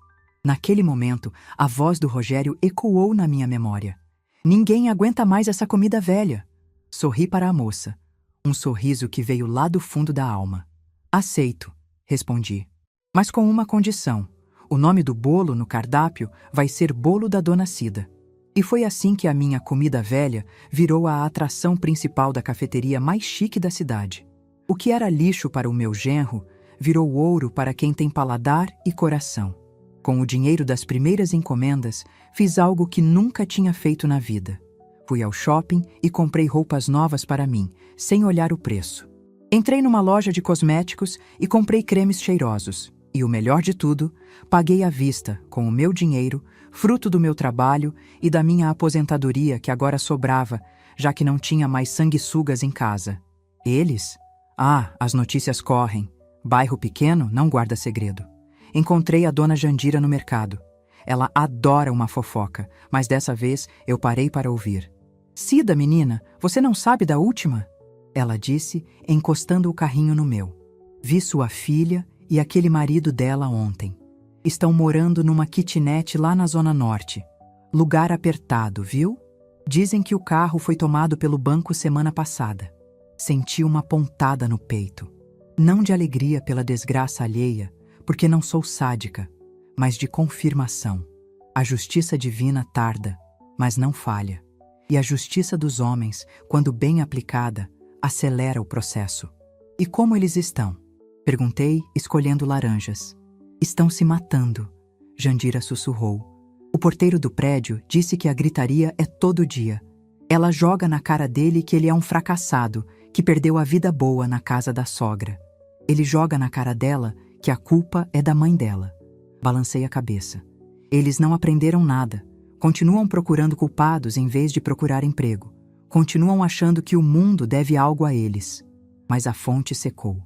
Naquele momento, a voz do Rogério ecoou na minha memória. Ninguém aguenta mais essa comida velha. Sorri para a moça. Um sorriso que veio lá do fundo da alma. Aceito, respondi. Mas com uma condição. O nome do bolo no cardápio vai ser Bolo da Dona Cida. E foi assim que a minha comida velha virou a atração principal da cafeteria mais chique da cidade. O que era lixo para o meu genro virou ouro para quem tem paladar e coração. Com o dinheiro das primeiras encomendas, fiz algo que nunca tinha feito na vida. Fui ao shopping e comprei roupas novas para mim, sem olhar o preço. Entrei numa loja de cosméticos e comprei cremes cheirosos. E o melhor de tudo, paguei à vista, com o meu dinheiro, fruto do meu trabalho e da minha aposentadoria que agora sobrava, já que não tinha mais sanguessugas em casa. Eles? As notícias correm. Bairro pequeno não guarda segredo. Encontrei a dona Jandira no mercado. Ela adora uma fofoca, mas dessa vez eu parei para ouvir. Cida, menina, você não sabe da última? Ela disse, encostando o carrinho no meu. Vi sua filha e aquele marido dela ontem. Estão morando numa kitnet lá na Zona Norte. Lugar apertado, viu? Dizem que o carro foi tomado pelo banco semana passada. Senti uma pontada no peito. Não de alegria pela desgraça alheia, porque não sou sádica, mas de confirmação. A justiça divina tarda, mas não falha. E a justiça dos homens, quando bem aplicada, acelera o processo. E como eles estão? Perguntei, escolhendo laranjas. Estão se matando, Jandira sussurrou. O porteiro do prédio disse que a gritaria é todo dia. Ela joga na cara dele que ele é um fracassado, que perdeu a vida boa na casa da sogra. Ele joga na cara dela que a culpa é da mãe dela. Balancei a cabeça. Eles não aprenderam nada. Continuam procurando culpados em vez de procurar emprego. Continuam achando que o mundo deve algo a eles. Mas a fonte secou.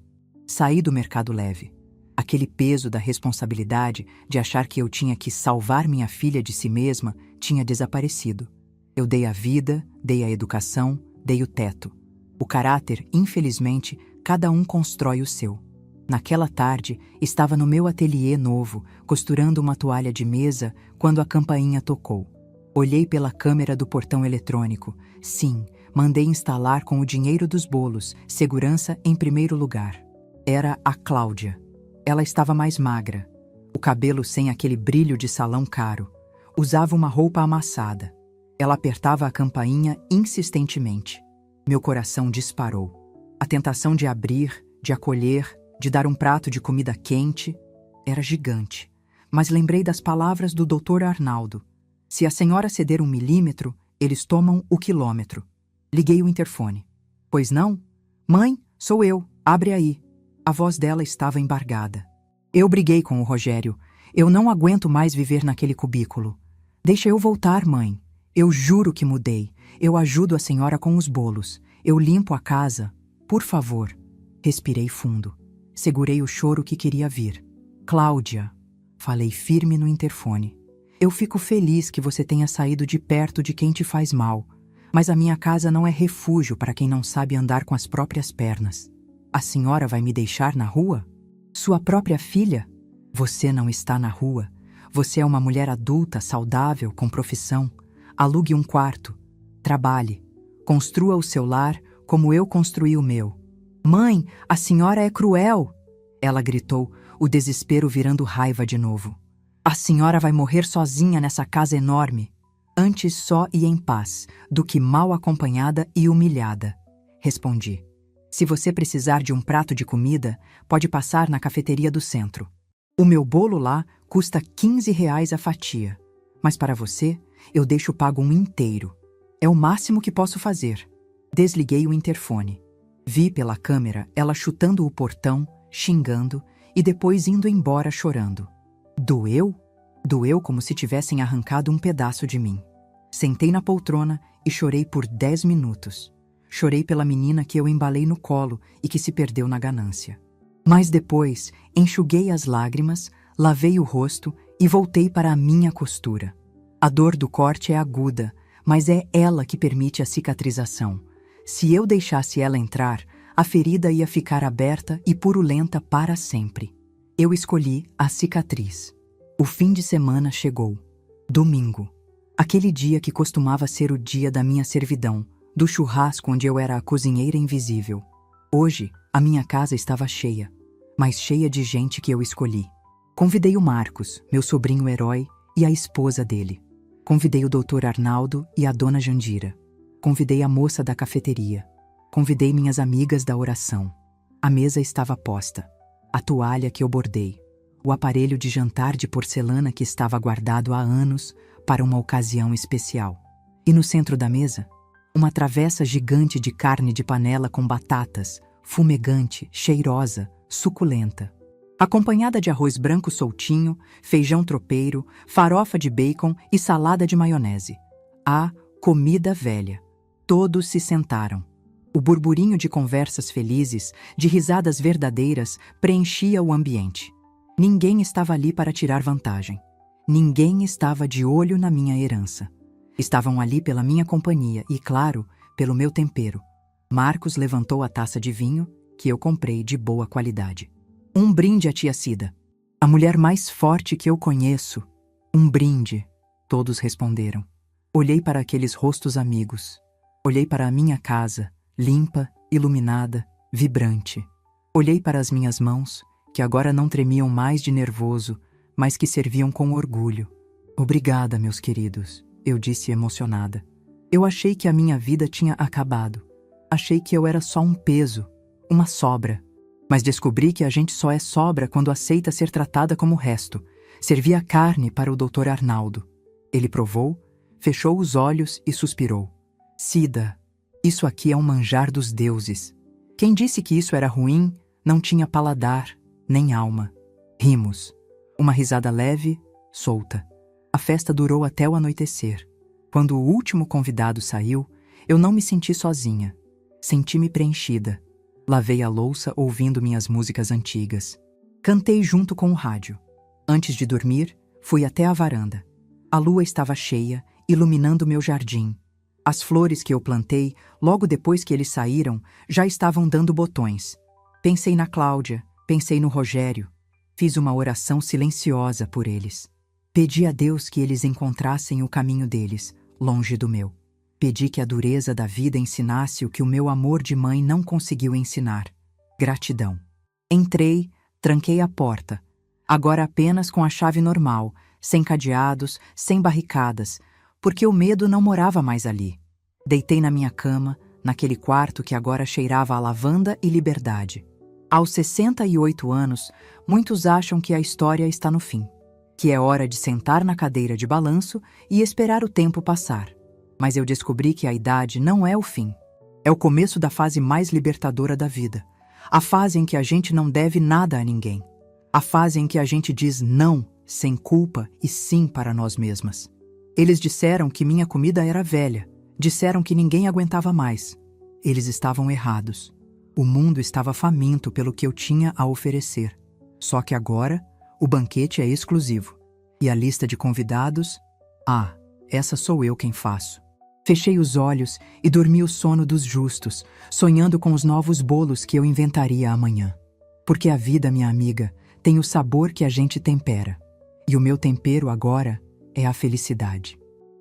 Saí do mercado leve. Aquele peso da responsabilidade de achar que eu tinha que salvar minha filha de si mesma tinha desaparecido. Eu dei a vida, dei a educação, dei o teto. O caráter, infelizmente, cada um constrói o seu. Naquela tarde, estava no meu ateliê novo, costurando uma toalha de mesa, quando a campainha tocou. Olhei pela câmera do portão eletrônico. Sim, mandei instalar com o dinheiro dos bolos, segurança em primeiro lugar. Era a Cláudia. Ela estava mais magra. O cabelo sem aquele brilho de salão caro. Usava uma roupa amassada. Ela apertava a campainha insistentemente. Meu coração disparou. A tentação de abrir, de acolher, de dar um prato de comida quente, era gigante. Mas lembrei das palavras do Dr. Arnaldo. Se a senhora ceder 1 milímetro, eles tomam o quilômetro. Liguei o interfone. Pois não? Mãe, sou eu. Abre aí. A voz dela estava embargada. Eu briguei com o Rogério. Eu não aguento mais viver naquele cubículo. Deixa eu voltar, mãe. Eu juro que mudei. Eu ajudo a senhora com os bolos. Eu limpo a casa. Por favor. Respirei fundo. Segurei o choro que queria vir. Cláudia. Falei firme no interfone. Eu fico feliz que você tenha saído de perto de quem te faz mal. Mas a minha casa não é refúgio para quem não sabe andar com as próprias pernas. A senhora vai me deixar na rua? Sua própria filha? Você não está na rua. Você é uma mulher adulta, saudável, com profissão. Alugue um quarto. Trabalhe. Construa o seu lar como eu construí o meu. Mãe, a senhora é cruel! Ela gritou, o desespero virando raiva de novo. A senhora vai morrer sozinha nessa casa enorme. Antes só e em paz, do que mal acompanhada e humilhada. Respondi. Se você precisar de um prato de comida, pode passar na cafeteria do centro. O meu bolo lá custa R$ 15 a fatia. Mas para você, eu deixo pago um inteiro. É o máximo que posso fazer. Desliguei o interfone. Vi pela câmera ela chutando o portão, xingando e depois indo embora chorando. Doeu? Doeu como se tivessem arrancado um pedaço de mim. Sentei na poltrona e chorei por 10 minutos. Chorei pela menina que eu embalei no colo e que se perdeu na ganância. Mas depois, enxuguei as lágrimas, lavei o rosto e voltei para a minha costura. A dor do corte é aguda, mas é ela que permite a cicatrização. Se eu deixasse ela entrar, a ferida ia ficar aberta e purulenta para sempre. Eu escolhi a cicatriz. O fim de semana chegou. Domingo. Aquele dia que costumava ser o dia da minha servidão, do churrasco onde eu era a cozinheira invisível. Hoje, a minha casa estava cheia, mas cheia de gente que eu escolhi. Convidei o Marcos, meu sobrinho herói, e a esposa dele. Convidei o Dr. Arnaldo e a dona Jandira. Convidei a moça da cafeteria. Convidei minhas amigas da oração. A mesa estava posta. A toalha que eu bordei. O aparelho de jantar de porcelana que estava guardado há anos para uma ocasião especial. E no centro da mesa, uma travessa gigante de carne de panela com batatas, fumegante, cheirosa, suculenta. Acompanhada de arroz branco soltinho, feijão tropeiro, farofa de bacon e salada de maionese. A comida velha. Todos se sentaram. O burburinho de conversas felizes, de risadas verdadeiras, preenchia o ambiente. Ninguém estava ali para tirar vantagem. Ninguém estava de olho na minha herança. Estavam ali pela minha companhia e, claro, pelo meu tempero. Marcos levantou a taça de vinho, que eu comprei de boa qualidade. Um brinde à tia Cida. A mulher mais forte que eu conheço. Um brinde, todos responderam. Olhei para aqueles rostos amigos. Olhei para a minha casa, limpa, iluminada, vibrante. Olhei para as minhas mãos, que agora não tremiam mais de nervoso, mas que serviam com orgulho. Obrigada, meus queridos. eu disse emocionada. Eu achei que a minha vida tinha acabado. Achei que eu era só um peso, uma sobra. Mas descobri que a gente só é sobra quando aceita ser tratada como o resto. Servi a carne para o Dr. Arnaldo. Ele provou, fechou os olhos e suspirou. Cida, isso aqui é um manjar dos deuses. Quem disse que isso era ruim não tinha paladar, nem alma. Rimos. Uma risada leve, solta. A festa durou até o anoitecer. Quando o último convidado saiu, eu não me senti sozinha. Senti-me preenchida. Lavei a louça ouvindo minhas músicas antigas. Cantei junto com o rádio. Antes de dormir, fui até a varanda. A lua estava cheia, iluminando meu jardim. As flores que eu plantei, logo depois que eles saíram, já estavam dando botões. Pensei na Cláudia, pensei no Rogério. Fiz uma oração silenciosa por eles. Pedi a Deus que eles encontrassem o caminho deles, longe do meu. Pedi que a dureza da vida ensinasse o que o meu amor de mãe não conseguiu ensinar. Gratidão. Entrei, tranquei a porta. Agora apenas com a chave normal, sem cadeados, sem barricadas, porque o medo não morava mais ali. Deitei na minha cama, naquele quarto que agora cheirava a lavanda e liberdade. Aos 68 anos, muitos acham que a história está no fim, que é hora de sentar na cadeira de balanço e esperar o tempo passar. Mas eu descobri que a idade não é o fim. É o começo da fase mais libertadora da vida. A fase em que a gente não deve nada a ninguém. A fase em que a gente diz não, sem culpa e sim para nós mesmas. Eles disseram que minha comida era velha. Disseram que ninguém aguentava mais. Eles estavam errados. O mundo estava faminto pelo que eu tinha a oferecer. Só que agora, o banquete é exclusivo. E a lista de convidados? Essa sou eu quem faço. Fechei os olhos e dormi o sono dos justos, sonhando com os novos bolos que eu inventaria amanhã. Porque a vida, minha amiga, tem o sabor que a gente tempera. E o meu tempero agora é a felicidade.